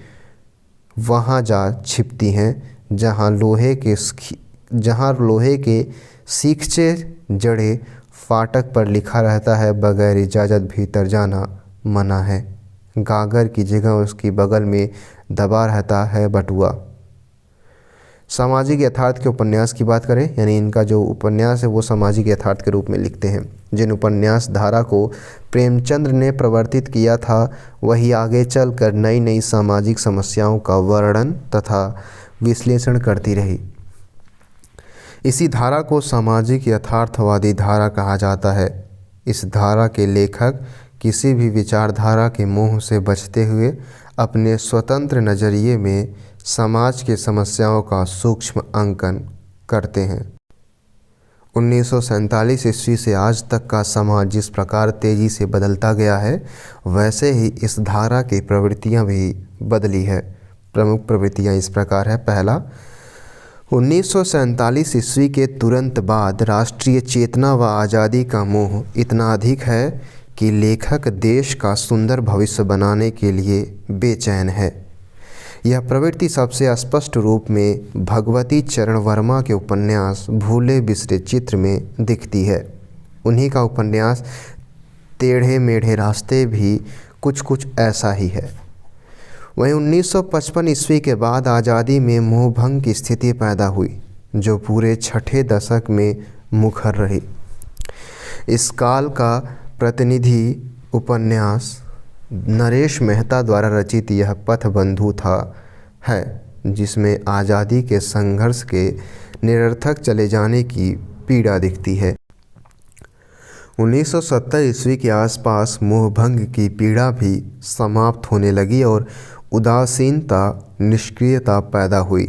वहाँ जा छिपती हैं जहाँ लोहे के सीखचे जड़े फाटक पर लिखा रहता है, बगैर इजाज़त भीतर जाना मना है। गागर की जगह उसकी बगल में दबा रहता है बटुआ। सामाजिक यथार्थ के उपन्यास की बात करें, यानी इनका जो उपन्यास है वो सामाजिक यथार्थ के रूप में लिखते हैं। जिन उपन्यास धारा को प्रेमचंद्र ने प्रवर्तित किया था वही आगे चलकर नई नई सामाजिक समस्याओं का वर्णन तथा विश्लेषण करती रही। इसी धारा को सामाजिक यथार्थवादी धारा कहा जाता है। इस धारा के लेखक किसी भी विचारधारा के मोह से बचते हुए अपने स्वतंत्र नज़रिए में समाज के समस्याओं का सूक्ष्म अंकन करते हैं। 1947 ईस्वी से आज तक का समाज जिस प्रकार तेज़ी से बदलता गया है, वैसे ही इस धारा की प्रवृत्तियां भी बदली है। प्रमुख प्रवृत्तियां इस प्रकार है। पहला, 1947 ईस्वी के तुरंत बाद राष्ट्रीय चेतना व आज़ादी का मोह इतना अधिक है कि लेखक देश का सुंदर भविष्य बनाने के लिए बेचैन है। यह प्रवृत्ति सबसे स्पष्ट रूप में भगवती चरण वर्मा के उपन्यास भूले बिसरे चित्र में दिखती है। उन्हीं का उपन्यास टेढ़े मेढ़े रास्ते भी कुछ कुछ ऐसा ही है। वहीं 1955 ईस्वी के बाद आज़ादी में मोहभंग की स्थिति पैदा हुई, जो पूरे छठे दशक में मुखर रही। इस काल का प्रतिनिधि उपन्यास नरेश मेहता द्वारा रचित यह पथबंधु है, जिसमें आज़ादी के संघर्ष के निरर्थक चले जाने की पीड़ा दिखती है। 1970 ईस्वी के आसपास मोहभंग की पीड़ा भी समाप्त होने लगी और उदासीनता, निष्क्रियता पैदा हुई।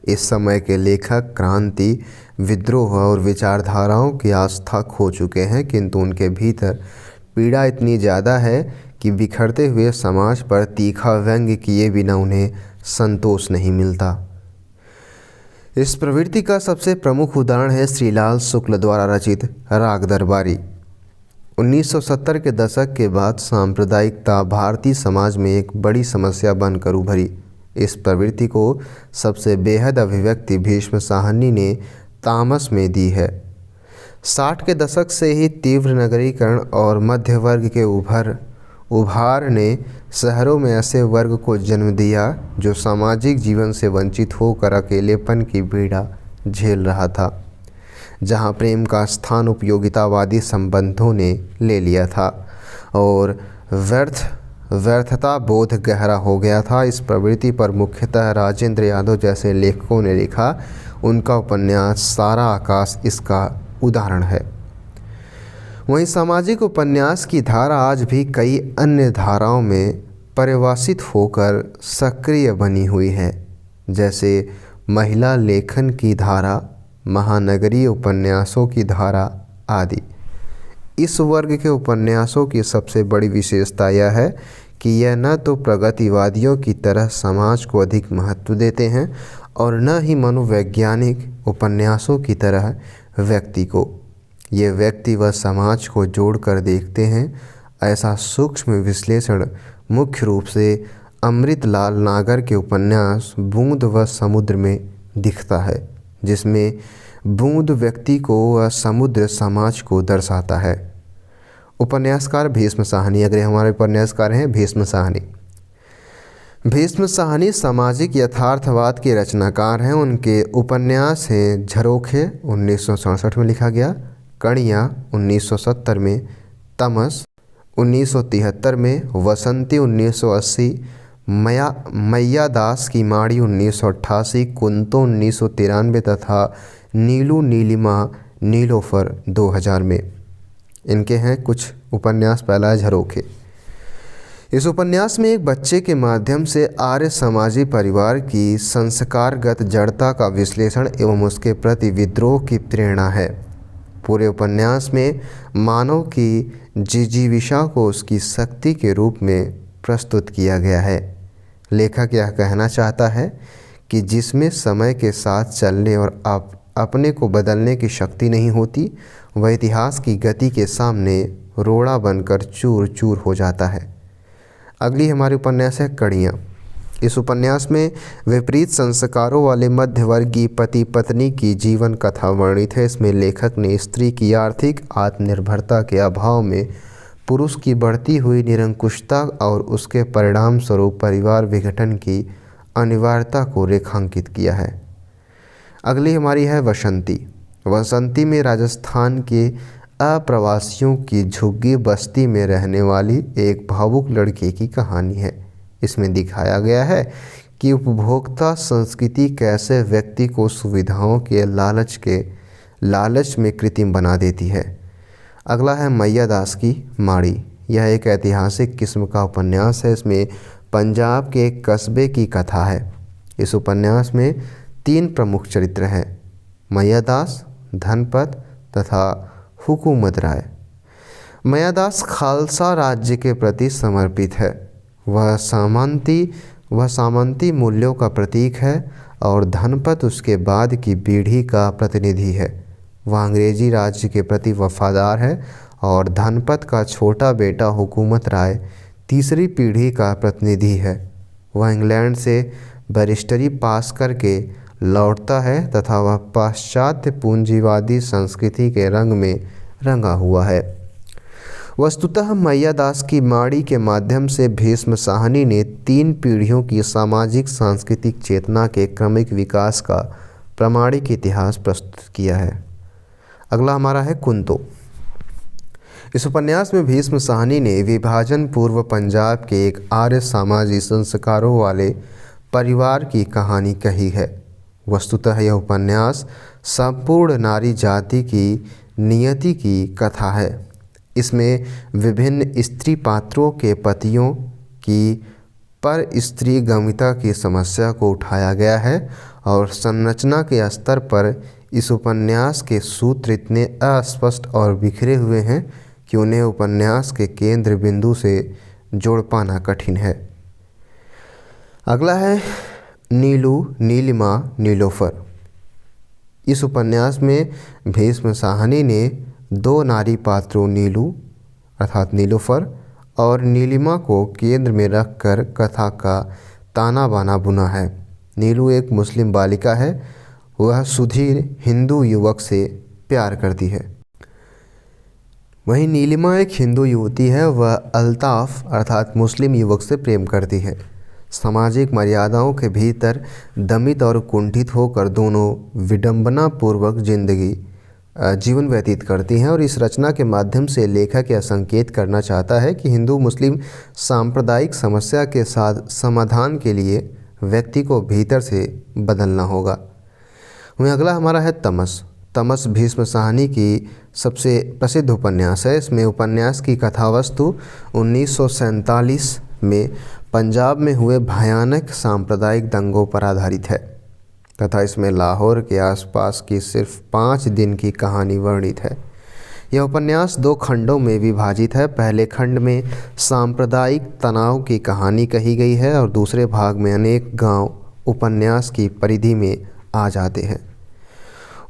इस समय के लेखक क्रांति, विद्रोह और विचारधाराओं की आस्था खो चुके हैं, किंतु उनके भीतर पीड़ा इतनी ज़्यादा है कि बिखरते हुए समाज पर तीखा व्यंग्य किए बिना उन्हें संतोष नहीं मिलता। इस प्रवृत्ति का सबसे प्रमुख उदाहरण है श्रीलाल शुक्ल द्वारा रचित राग दरबारी। 1970 के दशक के बाद सांप्रदायिकता भारतीय समाज में एक बड़ी समस्या बनकर उभरी। इस प्रवृत्ति को सबसे बेहद अभिव्यक्ति भीष्म साहनी ने तामस में दी है। 60 के दशक से ही तीव्र नगरीकरण और मध्य वर्ग के उभार ने शहरों में ऐसे वर्ग को जन्म दिया जो सामाजिक जीवन से वंचित होकर अकेलेपन की पीड़ा झेल रहा था, जहां प्रेम का स्थान उपयोगितावादी संबंधों ने ले लिया था और व्यर्थता बोध गहरा हो गया था। इस प्रवृत्ति पर मुख्यतः राजेंद्र यादव जैसे लेखकों ने लिखा। उनका उपन्यास सारा आकाश इसका उदाहरण है। वहीं सामाजिक उपन्यास की धारा आज भी कई अन्य धाराओं में परिभाषित होकर सक्रिय बनी हुई है, जैसे महिला लेखन की धारा, महानगरीय उपन्यासों की धारा आदि। इस वर्ग के उपन्यासों की सबसे बड़ी विशेषता यह है कि यह न तो प्रगतिवादियों की तरह समाज को अधिक महत्व देते हैं और न ही मनोवैज्ञानिक उपन्यासों की तरह व्यक्ति को। ये व्यक्ति व समाज को जोड़कर देखते हैं। ऐसा सूक्ष्म विश्लेषण मुख्य रूप से अमृतलाल नागर के उपन्यास बूंद व समुद्र में दिखता है, जिसमें बूंद व्यक्ति को व समुद्र समाज को दर्शाता है। उपन्यासकार भीष्म साहनी। अगर हमारे उपन्यासकार हैं भीष्म साहनी। भीष्म साहनी सामाजिक यथार्थवाद के रचनाकार हैं। उनके उपन्यास हैं झरोखे 1967 में लिखा गया, कणियाँ 1970 में, तमस 1973 में, वसंती 1980, मैया दास की माड़ी 1988, कुंतो 1993 तथा नीलू नीलिमा नीलोफर 2000 में। इनके हैं कुछ उपन्यास। पहला है झरोखे। इस उपन्यास में एक बच्चे के माध्यम से आर्य समाजी परिवार की संस्कारगत जड़ता का विश्लेषण एवं उसके प्रति विद्रोह की प्रेरणा है। पूरे उपन्यास में मानव की जिजीविषा को उसकी शक्ति के रूप में प्रस्तुत किया गया है। लेखक यह कहना चाहता है कि जिसमें समय के साथ चलने और अपने को बदलने की शक्ति नहीं होती, वह इतिहास की गति के सामने रोड़ा बनकर चूर चूर हो जाता है। अगली हमारी उपन्यास है कड़ियाँ। इस उपन्यास में विपरीत संस्कारों वाले मध्यवर्गीय पति पत्नी की जीवन कथा वर्णित है। इसमें लेखक ने स्त्री की आर्थिक आत्मनिर्भरता के अभाव में पुरुष की बढ़ती हुई निरंकुशता और उसके परिणाम स्वरूप परिवार विघटन की अनिवार्यता को रेखांकित किया है। अगली हमारी है वसंती। वसंती में राजस्थान के अप्रवासियों की झुग्गी बस्ती में रहने वाली एक भावुक लड़के की कहानी है। इसमें दिखाया गया है कि उपभोक्ता संस्कृति कैसे व्यक्ति को सुविधाओं के लालच में कृत्रिम बना देती है। अगला है मैया दास की माड़ी। यह एक ऐतिहासिक किस्म का उपन्यास है। इसमें पंजाब के एक कस्बे की कथा है। इस उपन्यास में 3 प्रमुख चरित्र हैं, मैया दास, धनपत तथा हुकूमत राय। मैया दास खालसा राज्य के प्रति समर्पित है। वह सामंती मूल्यों का प्रतीक है और धनपत उसके बाद की पीढ़ी का प्रतिनिधि है। वह अंग्रेजी राज्य के प्रति वफादार है और धनपत का छोटा बेटा हुकूमत राय तीसरी पीढ़ी का प्रतिनिधि है। वह इंग्लैंड से बैरिस्टरी पास करके लौटता है तथा वह पाश्चात्य पूंजीवादी संस्कृति के रंग में रंगा हुआ है। वस्तुतः मैया दास की माड़ी के माध्यम से भीष्म साहनी ने 3 पीढ़ियों की सामाजिक सांस्कृतिक चेतना के क्रमिक विकास का प्रामाणिक इतिहास प्रस्तुत किया है। अगला हमारा है कुंतो। इस उपन्यास में भीष्म साहनी ने विभाजन पूर्व पंजाब के एक आर्य सामाजिक संस्कारों वाले परिवार की कहानी कही है। वस्तुतः यह उपन्यास संपूर्ण नारी जाति की नियति की कथा है। इसमें विभिन्न स्त्री पात्रों के पतियों की पर स्त्री गमिता की समस्या को उठाया गया है और संरचना के स्तर पर इस उपन्यास के सूत्र इतने अस्पष्ट और बिखरे हुए हैं कि उन्हें उपन्यास के केंद्र बिंदु से जोड़ पाना कठिन है। अगला है नीलू, नीलिमा, नीलोफर। इस उपन्यास में भीष्म साहनी ने 2 नारी पात्रों नीलू अर्थात नीलोफर और नीलिमा को केंद्र में रखकर कथा का ताना बाना बुना है। नीलू एक मुस्लिम बालिका है। वह सुधीर हिंदू युवक से प्यार करती है। वहीं नीलिमा एक हिंदू युवती है। वह अल्ताफ अर्थात मुस्लिम युवक से प्रेम करती है। सामाजिक मर्यादाओं के भीतर दमित और कुंठित होकर दोनों विडंबनापूर्वक जीवन व्यतीत करती हैं और इस रचना के माध्यम से लेखक यह संकेत करना चाहता है कि हिंदू मुस्लिम सांप्रदायिक समस्या के साथ समाधान के लिए व्यक्ति को भीतर से बदलना होगा। वहीं अगला हमारा है तमस। तमस भीष्म साहनी की सबसे प्रसिद्ध उपन्यास है। इसमें उपन्यास की कथावस्तु 1947 में पंजाब में हुए भयानक सांप्रदायिक दंगों पर आधारित है तथा इसमें लाहौर के आसपास की सिर्फ 5 दिन की कहानी वर्णित है। यह उपन्यास 2 खंडों में विभाजित है। पहले खंड में सांप्रदायिक तनाव की कहानी कही गई है और दूसरे भाग में अनेक गांव उपन्यास की परिधि में आ जाते हैं।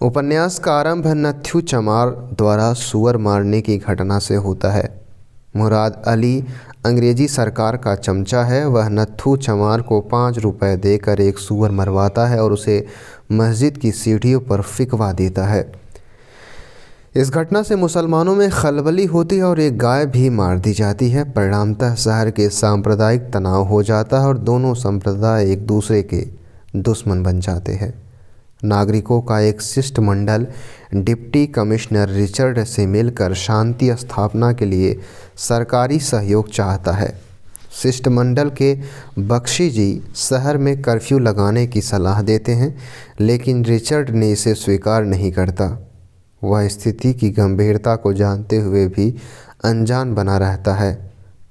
उपन्यास का आरंभ नथ्थू चमार द्वारा सुअर मारने की घटना से होता है। मुराद अली अंग्रेजी सरकार का चमचा है। वह नथ्थू चमार को 5 रुपए देकर एक सुअर मरवाता है और उसे मस्जिद की सीढ़ियों पर फिकवा देता है। इस घटना से मुसलमानों में खलबली होती है और एक गाय भी मार दी जाती है। परिणामतः शहर के सांप्रदायिक तनाव हो जाता है और दोनों संप्रदाय एक दूसरे के दुश्मन बन जाते हैं। नागरिकों का एक शिष्टमंडल डिप्टी कमिश्नर रिचर्ड से मिलकर शांति स्थापना के लिए सरकारी सहयोग चाहता है। शिष्टमंडल के बख्शी जी शहर में कर्फ्यू लगाने की सलाह देते हैं, लेकिन रिचर्ड ने इसे स्वीकार नहीं करता। वह स्थिति की गंभीरता को जानते हुए भी अनजान बना रहता है।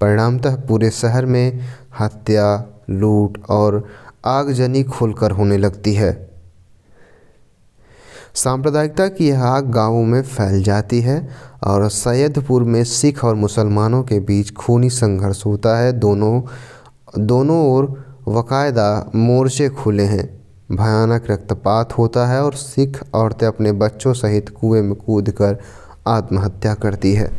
परिणामतः पूरे शहर में हत्या, लूट और आगजनी खुलकर होने लगती है। सांप्रदायिकता की यह आग गाँवों में फैल जाती है और सैयदपुर में सिख और मुसलमानों के बीच खूनी संघर्ष होता है। दोनों ओर बाकायदा मोर्चे खुले हैं, भयानक रक्तपात होता है और सिख औरतें अपने बच्चों सहित कुएं में कूदकर आत्महत्या करती है।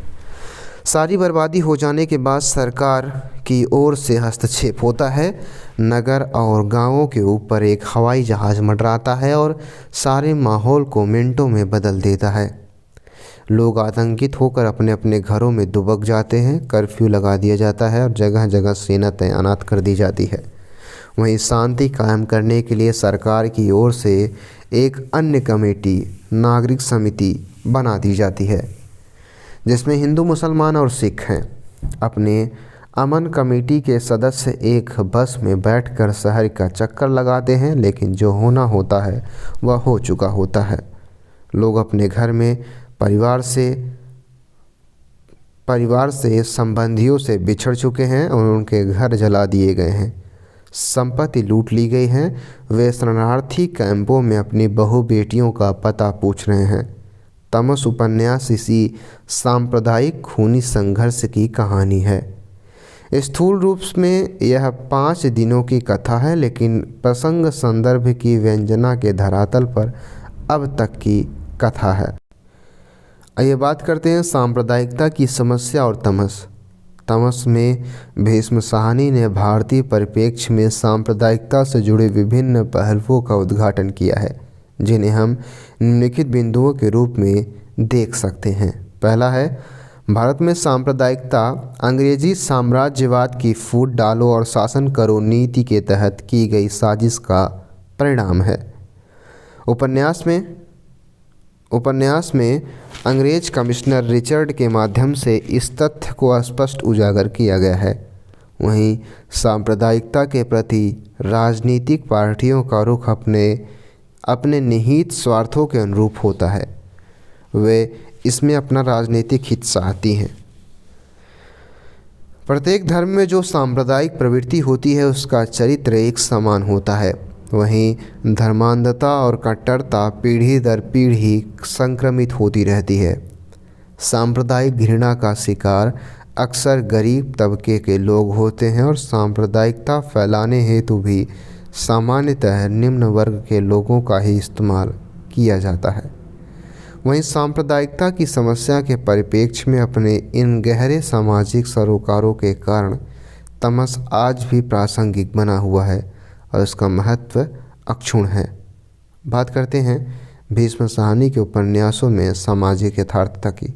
सारी बर्बादी हो जाने के बाद सरकार की ओर से हस्तक्षेप होता है। नगर और गांवों के ऊपर एक हवाई जहाज़ मंडराता है और सारे माहौल को मिनटों में बदल देता है। लोग आतंकित होकर अपने अपने घरों में दुबक जाते हैं। कर्फ्यू लगा दिया जाता है और जगह जगह सेना तैनात कर दी जाती है। वहीं शांति कायम करने के लिए सरकार की ओर से एक अन्य कमेटी, नागरिक समिति बना दी जाती है, जिसमें हिंदू, मुसलमान और सिख हैं। अपने अमन कमेटी के सदस्य एक बस में बैठकर शहर का चक्कर लगाते हैं, लेकिन जो होना होता है वह हो चुका होता है। लोग अपने घर में परिवार से संबंधियों से बिछड़ चुके हैं और उनके घर जला दिए गए हैं, संपत्ति लूट ली गई है। वे शरणार्थी कैंपों में अपनी बहू बेटियों का पता पूछ रहे हैं। तमस उपन्यास इसी सांप्रदायिक खूनी संघर्ष की कहानी है। स्थूल रूप में यह 5 दिनों की कथा है, लेकिन प्रसंग संदर्भ की व्यंजना के धरातल पर अब तक की कथा है। आइए बात करते हैं सांप्रदायिकता की समस्या और तमस। तमस में भीष्म साहनी ने भारतीय परिप्रेक्ष्य में सांप्रदायिकता से जुड़े विभिन्न पहलुओं का उद्घाटन किया है, जिन्हें हम निम्नलिखित बिंदुओं के रूप में देख सकते हैं। पहला है, भारत में सांप्रदायिकता अंग्रेजी साम्राज्यवाद की फूट डालो और शासन करो नीति के तहत की गई साजिश का परिणाम है। उपन्यास में अंग्रेज कमिश्नर रिचर्ड के माध्यम से इस तथ्य को स्पष्ट उजागर किया गया है। वहीं सांप्रदायिकता के प्रति राजनीतिक पार्टियों का रुख अपने निहित स्वार्थों के अनुरूप होता है। वे इसमें अपना राजनीतिक हित चाहती हैं। प्रत्येक धर्म में जो सांप्रदायिक प्रवृत्ति होती है उसका चरित्र एक समान होता है। वहीं धर्मांधता और कट्टरता पीढ़ी दर पीढ़ी संक्रमित होती रहती है। सांप्रदायिक घृणा का शिकार अक्सर गरीब तबके के लोग होते हैं और सांप्रदायिकता फैलाने हेतु भी सामान्यतः निम्न वर्ग के लोगों का ही इस्तेमाल किया जाता है। वहीं सांप्रदायिकता की समस्या के परिप्रेक्ष्य में अपने इन गहरे सामाजिक सरोकारों के कारण तमस आज भी प्रासंगिक बना हुआ है और उसका महत्व अक्षुण्ण है। बात करते हैं भीष्म साहनी के उपन्यासों में सामाजिक यथार्थता की।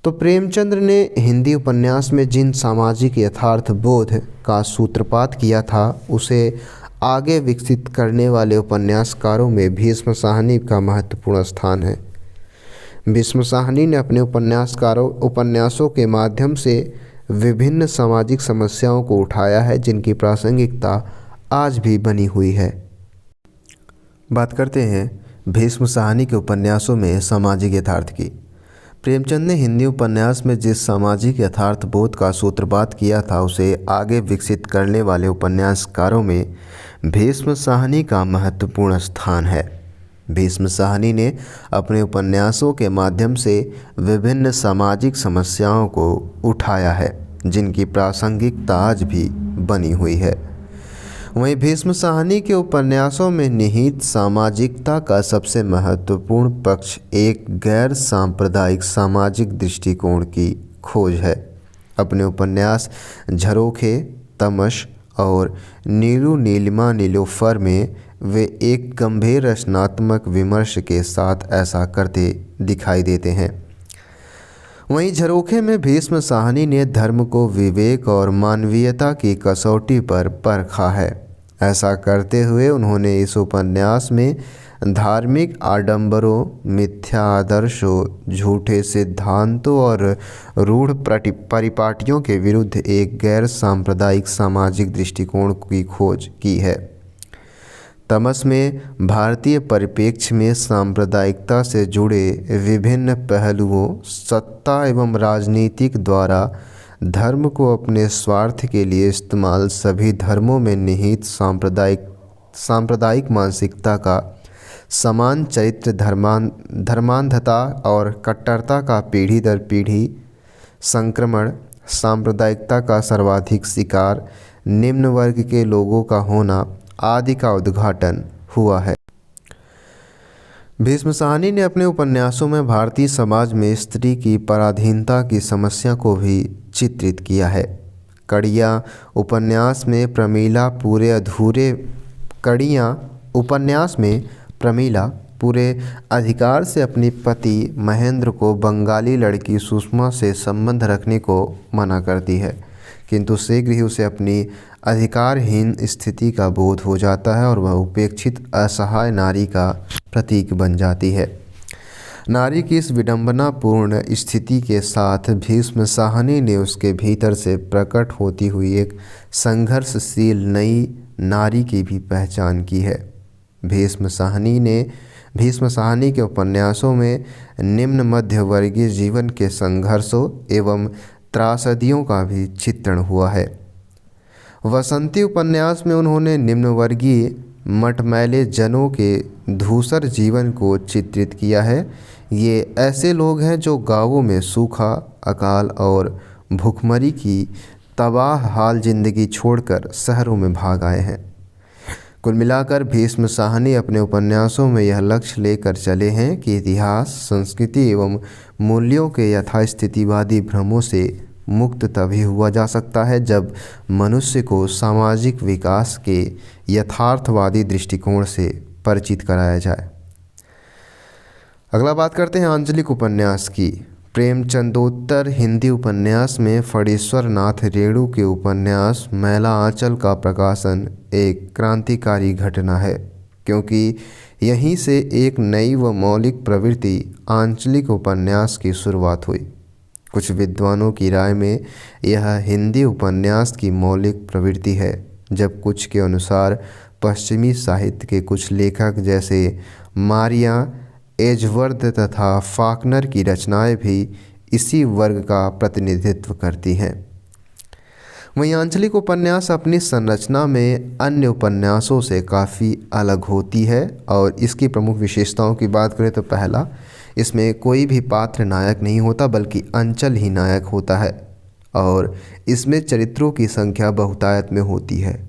तो प्रेमचंद्र ने हिंदी उपन्यास में जिन सामाजिक यथार्थ बोध का सूत्रपात किया था, उसे आगे विकसित करने वाले उपन्यासकारों में भीष्म साहनी का महत्वपूर्ण स्थान है। भीष्म साहनी ने अपने उपन्यासों के माध्यम से विभिन्न सामाजिक समस्याओं को उठाया है, जिनकी प्रासंगिकता आज भी बनी हुई है। बात करते हैं भीष्म साहनी के उपन्यासों में सामाजिक यथार्थ की। प्रेमचंद ने हिंदी उपन्यास में जिस सामाजिक यथार्थ बोध का सूत्रपात किया था, उसे आगे विकसित करने वाले उपन्यासकारों में भीष्म साहनी का महत्वपूर्ण स्थान है। भीष्म साहनी ने अपने उपन्यासों के माध्यम से विभिन्न सामाजिक समस्याओं को उठाया है, जिनकी प्रासंगिकता आज भी बनी हुई है। वहीं भीष्म साहनी के उपन्यासों में निहित सामाजिकता का सबसे महत्वपूर्ण पक्ष एक गैर सांप्रदायिक सामाजिक दृष्टिकोण की खोज है। अपने उपन्यास झरोखे, तमश और नीलू नीलिमा नीलोफर में वे एक गंभीर रचनात्मक विमर्श के साथ ऐसा करते दिखाई देते हैं। वहीं झरोखे में भीष्म साहनी ने धर्म को विवेक और मानवीयता की कसौटी पर परखा है। ऐसा करते हुए उन्होंने इस उपन्यास में धार्मिक आडंबरों, मिथ्या आदर्शों, झूठे सिद्धांतों और रूढ़ परिपाटियों के विरुद्ध एक गैर सांप्रदायिक सामाजिक दृष्टिकोण की खोज की है। तमस में भारतीय परिप्रेक्ष्य में सांप्रदायिकता से जुड़े विभिन्न पहलुओं, सत्ता एवं राजनीतिक द्वारा धर्म को अपने स्वार्थ के लिए इस्तेमाल सभी धर्मों में निहित सांप्रदायिक मानसिकता का समान चरित्र, धर्मांधता और कट्टरता का पीढ़ी दर पीढ़ी संक्रमण, सांप्रदायिकता का सर्वाधिक शिकार निम्न वर्ग के लोगों का होना आदि का उद्घाटन हुआ है। भीष्म साहनी ने अपने उपन्यासों में भारतीय समाज में स्त्री की पराधीनता की समस्या को भी चित्रित किया है। कड़ियाँ उपन्यास में प्रमीला पूरे अधिकार से अपनी पति महेंद्र को बंगाली लड़की सुषमा से संबंध रखने को मना करती है, किंतु शीघ्र ही उसे अपनी अधिकारहीन स्थिति का बोध हो जाता है और वह उपेक्षित असहाय नारी का प्रतीक बन जाती है। नारी की इस विडंबनापूर्ण स्थिति के साथ भीष्म साहनी ने उसके भीतर से प्रकट होती हुई एक संघर्षशील नई नारी की भी पहचान की है। भीष्म साहनी के उपन्यासों में निम्न मध्यवर्गीय जीवन के संघर्षों एवं त्रासदियों का भी चित्रण हुआ है। वसंती उपन्यास में उन्होंने निम्नवर्गीय मटमैले जनों के धूसर जीवन को चित्रित किया है। ये ऐसे लोग हैं जो गांवों में सूखा, अकाल और भूखमरी की तबाह हाल जिंदगी छोड़कर शहरों में भाग आए हैं। कुल मिलाकर भीष्म साहनी अपने उपन्यासों में यह लक्ष्य लेकर चले हैं कि इतिहास, संस्कृति एवं मूल्यों के यथास्थितिवादी भ्रमों से मुक्त तभी हुआ जा सकता है जब मनुष्य को सामाजिक विकास के यथार्थवादी दृष्टिकोण से परिचित कराया जाए। अगला बात करते हैं आंचलिक उपन्यास की। प्रेमचंदोत्तर हिंदी उपन्यास में फणीश्वर नाथ रेणु के उपन्यास मैला आंचल का प्रकाशन एक क्रांतिकारी घटना है, क्योंकि यहीं से एक नई व मौलिक प्रवृत्ति आंचलिक उपन्यास की शुरुआत हुई। कुछ विद्वानों की राय में यह हिंदी उपन्यास की मौलिक प्रवृत्ति है, जब कुछ के अनुसार पश्चिमी साहित्य के कुछ लेखक जैसे मारिया एजवर्थ तथा फाकनर की रचनाएं भी इसी वर्ग का प्रतिनिधित्व करती हैं। वहीं आंचलिक उपन्यास अपनी संरचना में अन्य उपन्यासों से काफ़ी अलग होती है और इसकी प्रमुख विशेषताओं की बात करें तो पहला, इसमें कोई भी पात्र नायक नहीं होता बल्कि अंचल ही नायक होता है और इसमें चरित्रों की संख्या बहुतायत में होती है,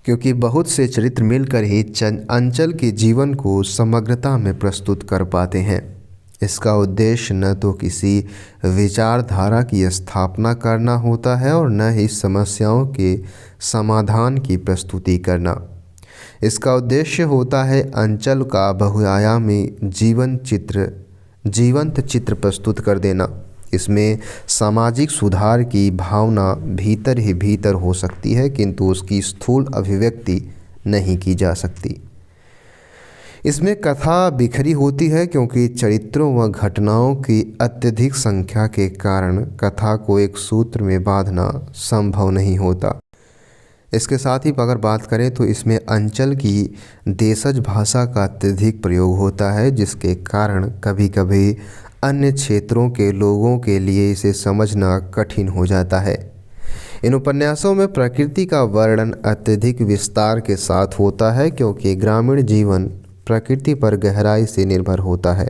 क्योंकि बहुत से चरित्र मिलकर ही अंचल के जीवन को समग्रता में प्रस्तुत कर पाते हैं। इसका उद्देश्य न तो किसी विचारधारा की स्थापना करना होता है और न ही समस्याओं के समाधान की प्रस्तुति करना। इसका उद्देश्य होता है अंचल का बहुआयामी जीवंत चित्र प्रस्तुत कर देना। इसमें सामाजिक सुधार की भावना भीतर ही भीतर हो सकती है, किंतु उसकी स्थूल अभिव्यक्ति नहीं की जा सकती। इसमें कथा बिखरी होती है, क्योंकि चरित्रों व घटनाओं की अत्यधिक संख्या के कारण कथा को एक सूत्र में बांधना संभव नहीं होता। इसके साथ ही अगर बात करें तो इसमें अंचल की देशज भाषा का अत्यधिक प्रयोग होता है, जिसके कारण कभी कभी अन्य क्षेत्रों के लोगों के लिए इसे समझना कठिन हो जाता है। इन उपन्यासों में प्रकृति का वर्णन अत्यधिक विस्तार के साथ होता है, क्योंकि ग्रामीण जीवन प्रकृति पर गहराई से निर्भर होता है।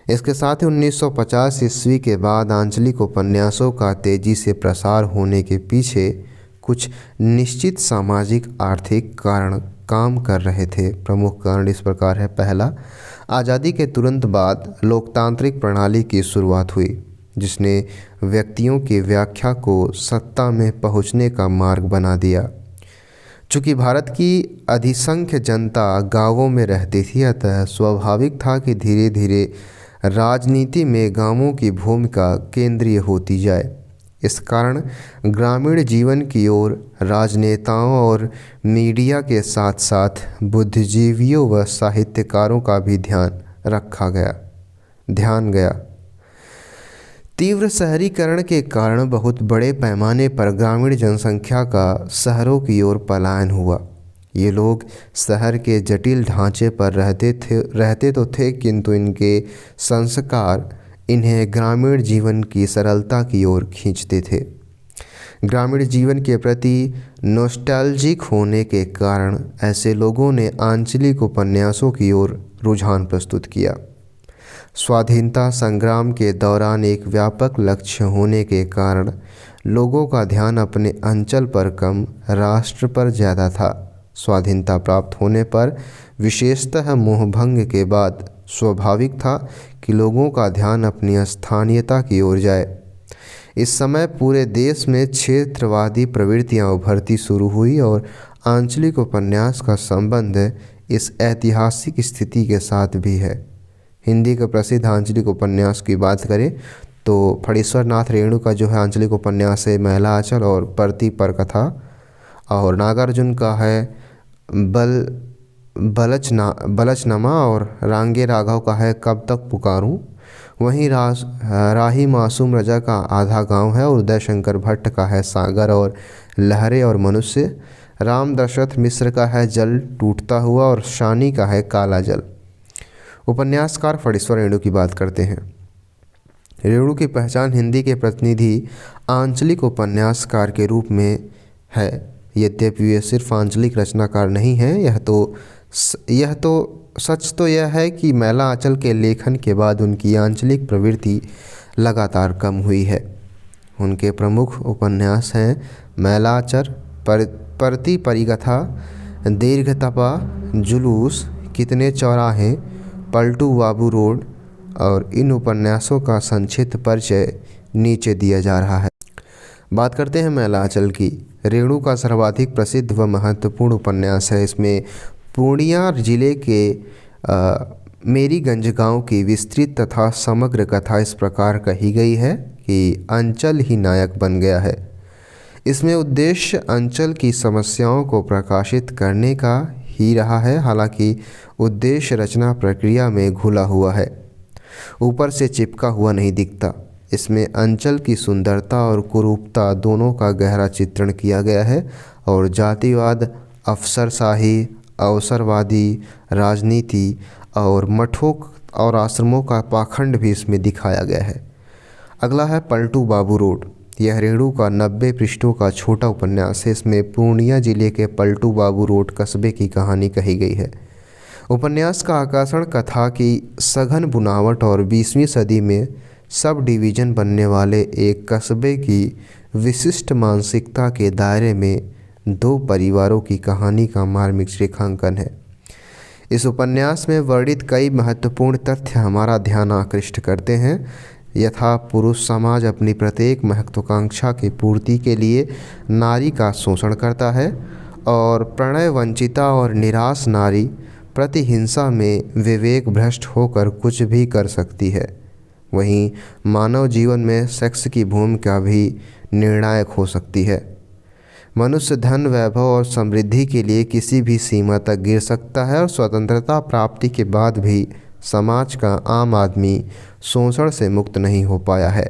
इसके साथ ही 1950 ईस्वी के बाद आंचलिक उपन्यासों का तेजी से प्रसार होने के पीछे कुछ निश्चित सामाजिक आर्थिक कारण काम कर रहे थे। प्रमुख कारण इस प्रकार है। पहला, आज़ादी के तुरंत बाद लोकतांत्रिक प्रणाली की शुरुआत हुई, जिसने व्यक्तियों की व्याख्या को सत्ता में पहुंचने का मार्ग बना दिया। चूँकि भारत की अधिसंख्य जनता गांवों में रहती थी, अतः स्वाभाविक था कि धीरे धीरे राजनीति में गांवों की भूमिका केंद्रीय होती जाए। इस कारण ग्रामीण जीवन की ओर राजनेताओं और मीडिया के साथ साथ बुद्धिजीवियों व साहित्यकारों का भी ध्यान गया। तीव्र शहरीकरण के कारण बहुत बड़े पैमाने पर ग्रामीण जनसंख्या का शहरों की ओर पलायन हुआ। ये लोग शहर के जटिल ढांचे पर रहते तो थे, किंतु इनके संस्कार इन्हें ग्रामीण जीवन की सरलता की ओर खींचते थे। ग्रामीण जीवन के प्रति नॉस्टैल्जिक होने के कारण ऐसे लोगों ने आंचलिक उपन्यासों की ओर रुझान प्रस्तुत किया। स्वाधीनता संग्राम के दौरान एक व्यापक लक्ष्य होने के कारण लोगों का ध्यान अपने अंचल पर कम, राष्ट्र पर ज़्यादा था। स्वाधीनता प्राप्त होने पर, विशेषतः मोहभंग के बाद, स्वाभाविक था कि लोगों का ध्यान अपनी स्थानीयता की ओर जाए। इस समय पूरे देश में क्षेत्रवादी प्रवृत्तियां उभरती शुरू हुई और आंचलिक उपन्यास का संबंध इस ऐतिहासिक स्थिति के साथ भी है। हिंदी के प्रसिद्ध आंचलिक उपन्यास की बात करें तो फणीश्वर नाथ रेणु का जो है आंचलिक उपन्यास है महिला आंचल और परती पर कथा, और नागार्जुन का है बलचनमा, और रांगे राघव का है कब तक पुकारूं। वहीं राही मासूम रजा का आधा गांव है, और उदय शंकर भट्ट का है सागर और लहरें और मनुष्य। राम दशरथ मिश्र का है जल टूटता हुआ, और शानी का है काला जल। उपन्यासकार फणीश्वर रेणु की बात करते हैं। रेणु की पहचान हिंदी के प्रतिनिधि आंचलिक उपन्यासकार के रूप में है। यद्यपि वे सिर्फ आंचलिक रचनाकार नहीं हैं, सच तो यह है कि मैला आंचल के लेखन के बाद उनकी आंचलिक प्रवृत्ति लगातार कम हुई है। उनके प्रमुख उपन्यास हैं मैला आंचल, परती परिकथा, दीर्घतपा, जुलूस, कितने चौराहे, पलटू बाबू रोड, और इन उपन्यासों का संक्षिप्त परिचय नीचे दिया जा रहा है। बात करते हैं मैला आंचल की। रेणु का सर्वाधिक प्रसिद्ध व महत्वपूर्ण उपन्यास है। इसमें पूर्णिया जिले के मेरीगंज गांव की विस्तृत तथा समग्र कथा इस प्रकार कही गई है कि अंचल ही नायक बन गया है। इसमें उद्देश्य अंचल की समस्याओं को प्रकाशित करने का ही रहा है, हालांकि उद्देश्य रचना प्रक्रिया में घुला हुआ है, ऊपर से चिपका हुआ नहीं दिखता। इसमें अंचल की सुंदरता और कुरूपता दोनों का गहरा चित्रण किया गया है, और जातिवाद, अफसरशाही, अवसरवादी राजनीति और मठों और आश्रमों का पाखंड भी इसमें दिखाया गया है। अगला है पलटू बाबू रोड। यह रेणु का 90 पृष्ठों का छोटा उपन्यास है। इसमें पूर्णिया जिले के पलटू बाबू रोड कस्बे की कहानी कही गई है। उपन्यास का आकर्षण कथा की सघन बुनावट और 20वीं सदी में सब डिवीज़न बनने वाले एक कस्बे की विशिष्ट मानसिकता के दायरे में दो परिवारों की कहानी का मार्मिक रेखांकन है। इस उपन्यास में वर्णित कई महत्वपूर्ण तथ्य हमारा ध्यान आकृष्ट करते हैं। यथा पुरुष समाज अपनी प्रत्येक महत्वाकांक्षा की पूर्ति के लिए नारी का शोषण करता है, और प्रणय वंचिता और निराश नारी प्रतिहिंसा में विवेक भ्रष्ट होकर कुछ भी कर सकती है। वहीं मानव जीवन में सेक्स की भूमिका भी निर्णायक हो सकती है। मनुष्य धन, वैभव और समृद्धि के लिए किसी भी सीमा तक गिर सकता है, और स्वतंत्रता प्राप्ति के बाद भी समाज का आम आदमी शोषण से मुक्त नहीं हो पाया है।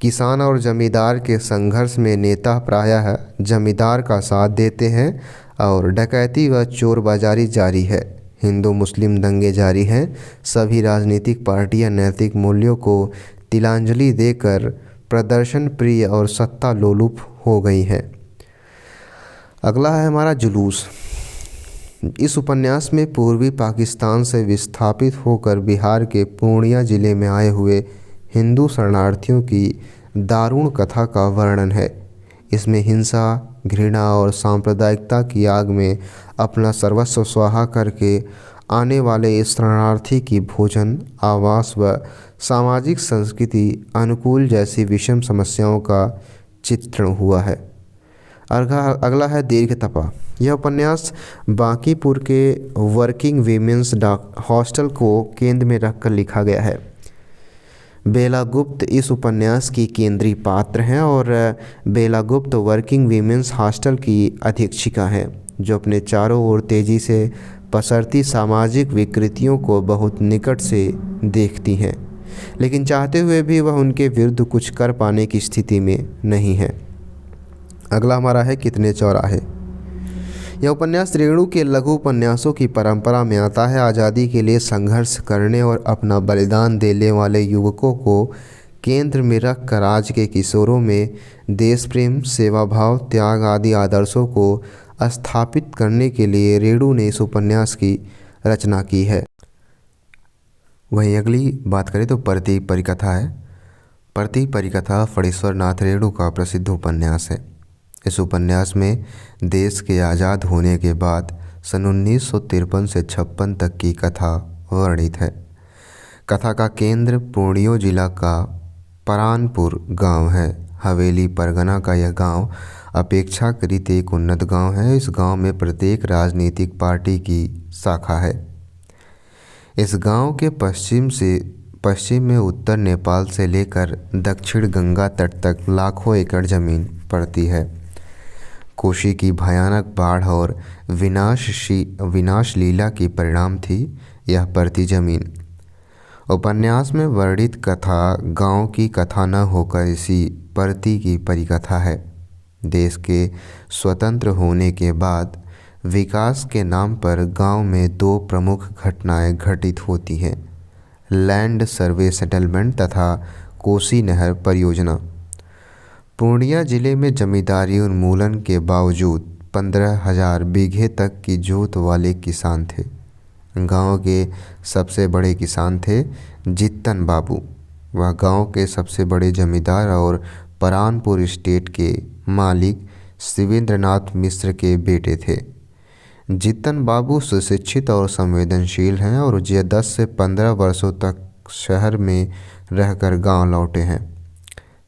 किसान और जमींदार के संघर्ष में नेता प्रायः जमींदार का साथ देते हैं, और डकैती व चोरबाजारी जारी है। हिंदू मुस्लिम दंगे जारी हैं। सभी राजनीतिक पार्टियां नैतिक मूल्यों को तिलांजलि देकर प्रदर्शन प्रिय और सत्ता लोलुप हो गई हैं। अगला है हमारा जुलूस। इस उपन्यास में पूर्वी पाकिस्तान से विस्थापित होकर बिहार के पूर्णिया जिले में आए हुए हिंदू शरणार्थियों की दारुण कथा का वर्णन है। इसमें हिंसा, घृणा और सांप्रदायिकता की आग में अपना सर्वस्व स्वाहा करके आने वाले इस शरणार्थी की भोजन, आवास व सामाजिक संस्कृति अनुकूल जैसी विषम समस्याओं का चित्रण हुआ है। अगला है दीर्घतपा। यह उपन्यास बांकीपुर के वर्किंग वीमेंस हॉस्टल को केंद्र में रखकर लिखा गया है। बेला गुप्त इस उपन्यास की केंद्रीय पात्र हैं, और बेला गुप्त वर्किंग वीमेंस हॉस्टल की अधीक्षिका हैं, जो अपने चारों ओर तेज़ी से पसरती सामाजिक विकृतियों को बहुत निकट से देखती हैं, लेकिन चाहते हुए भी वह उनके विरुद्ध कुछ कर पाने की स्थिति में नहीं है। अगला हमारा है कितने चौराहे। यह उपन्यास रेणु के लघु उपन्यासों की परंपरा में आता है। आज़ादी के लिए संघर्ष करने और अपना बलिदान देने वाले युवकों को केंद्र में रखकर आज के किशोरों में देश प्रेम, सेवा भाव, त्याग आदि आदर्शों को स्थापित करने के लिए रेणु ने इस उपन्यास की रचना की है। वहीं अगली बात करें तो परती परिकथा है। परती परिकथा फणीश्वर नाथ रेणु का प्रसिद्ध उपन्यास है। इस उपन्यास में देश के आज़ाद होने के बाद सन 1953 से 56 तक की कथा वर्णित है। कथा का केंद्र पूर्णिया जिला का परानपुर गांव है। हवेली परगना का यह गांव अपेक्षाकृत एक उन्नत गांव है। इस गांव में प्रत्येक राजनीतिक पार्टी की शाखा है। इस गांव के पश्चिम में उत्तर नेपाल से लेकर दक्षिण गंगा तट तक लाखों एकड़ जमीन पड़ती है। कोशी की भयानक बाढ़ और विनाश लीला की परिणाम थी यह परती जमीन। उपन्यास में वर्णित कथा गांव की कथा न होकर इसी परती की परिकथा है। देश के स्वतंत्र होने के बाद विकास के नाम पर गांव में दो प्रमुख घटनाएं घटित होती हैं: लैंड सर्वे सेटलमेंट तथा कोसी नहर परियोजना। पूर्णिया जिले में जमींदारी उन्मूलन के बावजूद 15,000 बीघे तक की जोत वाले किसान थे। गांव के सबसे बड़े किसान थे जित्तन बाबू। वह गांव के सबसे बड़े जमींदार और परानपुर स्टेट के मालिक शिवेंद्रनाथ मिश्र के बेटे थे। जित्तन बाबू सुशिक्षित और संवेदनशील हैं और 10 से 15 वर्षों तक शहर में रहकर गांव लौटे हैं।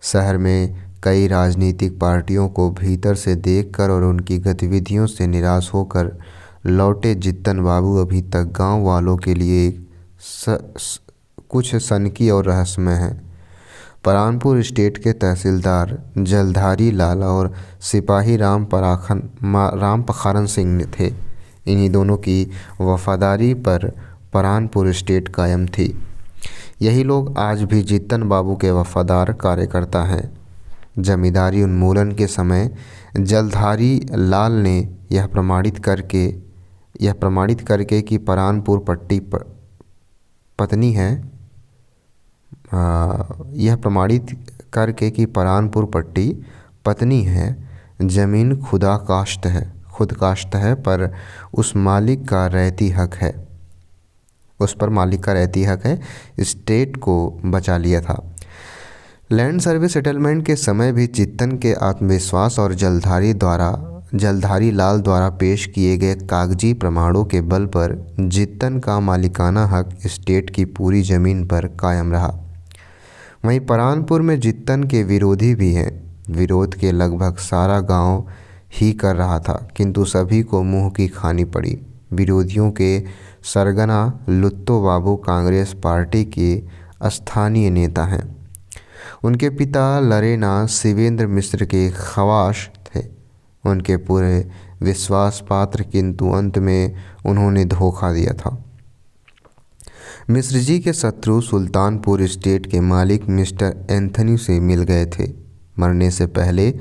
शहर में कई राजनीतिक पार्टियों को भीतर से देखकर और उनकी गतिविधियों से निराश होकर लौटे जित्तन बाबू अभी तक गांव वालों के लिए कुछ सनकी और रहस्यमय हैं। परानपुर स्टेट के तहसीलदार जलधारी लाल और सिपाही राम पखारन सिंह थे। इन्हीं दोनों की वफादारी पर परानपुर स्टेट कायम थी। यही लोग आज भी जित्तन बाबू के वफादार कार्यकर्ता हैं। जमींदारी उन्मूलन के समय जलधारी लाल ने यह प्रमाणित करके कि परानपुर पट्टी पत्नी है यह प्रमाणित करके कि परानपुर पट्टी पत्नी है, जमीन खुदकाश्त है पर उस पर मालिक का रहती हक है, स्टेट को बचा लिया था। लैंड सर्वे सेटलमेंट के समय भी जित्तन के आत्मविश्वास और जलधारी लाल द्वारा पेश किए गए कागजी प्रमाणों के बल पर जित्तन का मालिकाना हक स्टेट की पूरी जमीन पर कायम रहा। वहीं परानपुर में जित्तन के विरोधी भी हैं। विरोध के लगभग सारा गांव ही कर रहा था, किंतु सभी को मुंह की खानी पड़ी। विरोधियों के सरगना लुत्तो बाबू कांग्रेस पार्टी के स्थानीय नेता हैं। उनके पिता लरेना शिवेंद्र मिश्र के खवास थे। उनके पूरे विश्वास पात्र, किंतु अंत में उन्होंने धोखा दिया था। मिश्र जी के शत्रु सुल्तानपुर स्टेट के मालिक मिस्टर एंथनी से मिल गए थे। मरने से पहले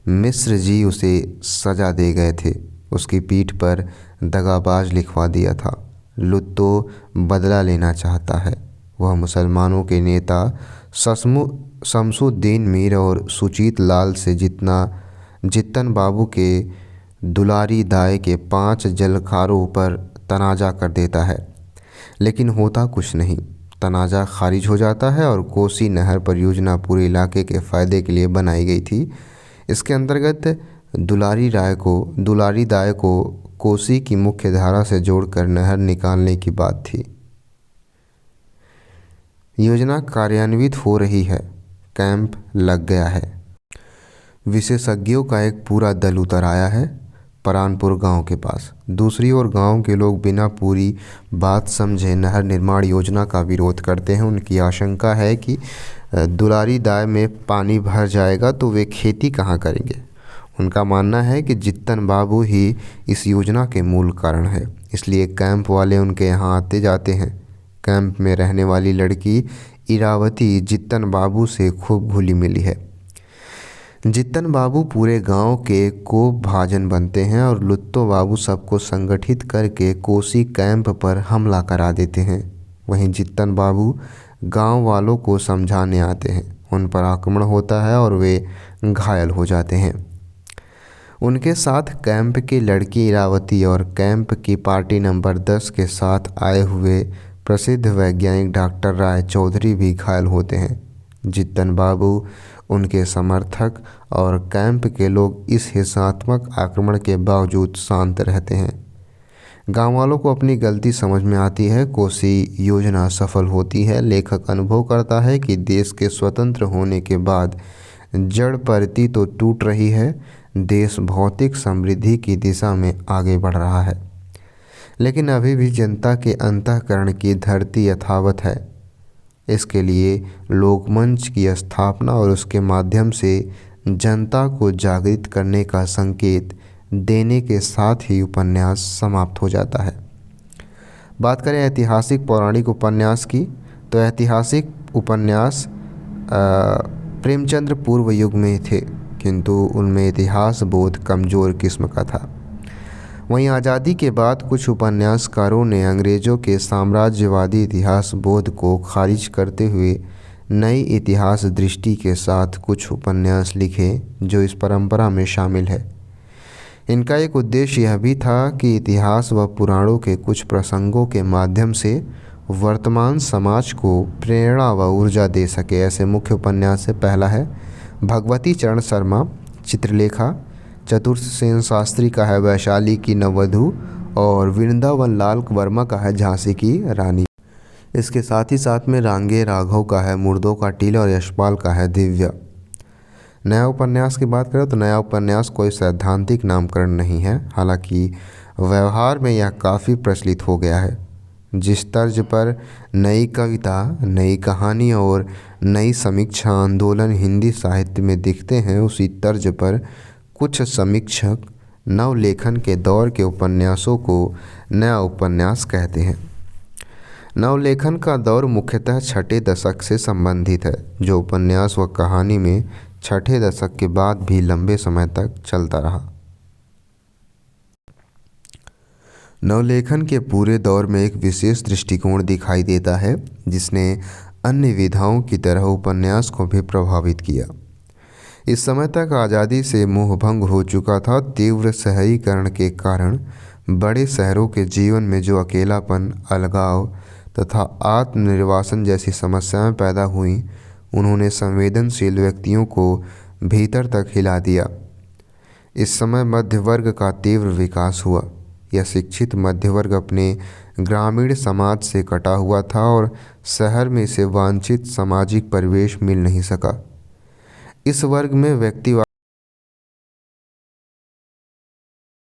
मिश्र जी उसे सजा दे गए थे। उसकी पीठ पर दगाबाज लिखवा दिया था। लुत्तो बदला लेना चाहता है। वह मुसलमानों के नेता शमसुद्दीन मीर और सुजीत लाल से जित्तन बाबू के दुलारी दाई के 5 जलखारों पर तनाजा कर देता है, लेकिन होता कुछ नहीं। तनाजा खारिज हो जाता है और कोसी नहर परियोजना पूरे इलाके के फ़ायदे के लिए बनाई गई थी। इसके अंतर्गत दुलारी दाई को कोसी की मुख्य धारा से जोड़कर नहर निकालने की बात थी। योजना कार्यान्वित हो रही है। कैंप लग गया है। विशेषज्ञों का एक पूरा दल उतर आया है परानपुर गांव के पास। दूसरी ओर गांव के लोग बिना पूरी बात समझे नहर निर्माण योजना का विरोध करते हैं। उनकी आशंका है कि दुलारी दाई में पानी भर जाएगा तो वे खेती कहाँ करेंगे। उनका मानना है कि जित्तन बाबू ही इस योजना के मूल कारण है, इसलिए कैंप वाले उनके यहाँ आते जाते हैं। कैंप में रहने वाली लड़की इरावती जित्तन बाबू से खूब घुली मिली है। जित्तन बाबू पूरे गांव के कोप भाजन बनते हैं और लुत्तो बाबू सबको संगठित करके कोसी कैंप पर हमला करा देते हैं। वहीं जित्तन बाबू गांव वालों को समझाने आते हैं। उन पर आक्रमण होता है और वे घायल हो जाते हैं। उनके साथ कैंप की लड़की इरावती और कैंप की पार्टी नंबर 10 के साथ आए हुए प्रसिद्ध वैज्ञानिक डॉक्टर राय चौधरी भी घायल होते हैं। जित्तन बाबू, उनके समर्थक और कैंप के लोग इस हिंसात्मक आक्रमण के बावजूद शांत रहते हैं। गांव वालों को अपनी गलती समझ में आती है। कोसी योजना सफल होती है। लेखक अनुभव करता है कि देश के स्वतंत्र होने के बाद जड़ परती तो टूट रही है, देश भौतिक समृद्धि की दिशा में आगे बढ़ रहा है, लेकिन अभी भी जनता के अंतःकरण की धरती यथावत है। इसके लिए लोकमंच की स्थापना और उसके माध्यम से जनता को जागृत करने का संकेत देने के साथ ही उपन्यास समाप्त हो जाता है। बात करें ऐतिहासिक पौराणिक उपन्यास की, तो ऐतिहासिक उपन्यास प्रेमचंद्र पूर्व युग में थे, किंतु उनमें इतिहास बोध कमज़ोर किस्म का था। वहीं आज़ादी के बाद कुछ उपन्यासकारों ने अंग्रेज़ों के साम्राज्यवादी इतिहास बोध को खारिज करते हुए नई इतिहास दृष्टि के साथ कुछ उपन्यास लिखे जो इस परंपरा में शामिल है। इनका एक उद्देश्य यह भी था कि इतिहास व पुराणों के कुछ प्रसंगों के माध्यम से वर्तमान समाज को प्रेरणा व ऊर्जा दे सके। ऐसे मुख्य उपन्यास से पहला है भगवती चरण शर्मा चित्रलेखा, चतुर्सेन शास्त्री का है वैशाली की नववधू और वृंदावन लाल वर्मा का है झांसी की रानी। इसके साथ ही साथ में रांगे राघव का है मुर्दों का टीला और यशपाल का है दिव्या। नया उपन्यास की बात करें तो नया उपन्यास कोई सैद्धांतिक नामकरण नहीं है, हालांकि व्यवहार में यह काफ़ी प्रचलित हो गया है। जिस तर्ज पर नई कविता, नई कहानी और नई समीक्षा आंदोलन हिंदी साहित्य में दिखते हैं, उसी तर्ज पर कुछ समीक्षक नवलेखन के दौर के उपन्यासों को नया उपन्यास कहते हैं। नवलेखन का दौर मुख्यतः छठे दशक से संबंधित है, जो उपन्यास व कहानी में छठे दशक के बाद भी लंबे समय तक चलता रहा। नवलेखन के पूरे दौर में एक विशेष दृष्टिकोण दिखाई देता है, जिसने अन्य विधाओं की तरह उपन्यास को भी प्रभावित किया। इस समय तक आज़ादी से मोहभंग हो चुका था। तीव्र शहरीकरण के कारण बड़े शहरों के जीवन में जो अकेलापन, अलगाव तथा आत्मनिर्वासन जैसी समस्याएं पैदा हुईं, उन्होंने संवेदनशील व्यक्तियों को भीतर तक हिला दिया। इस समय मध्य वर्ग का तीव्र विकास हुआ। यह शिक्षित मध्य वर्ग अपने ग्रामीण समाज से कटा हुआ था और शहर में इसे वांछित सामाजिक परिवेश मिल नहीं सका। इस वर्ग में व्यक्तिवाद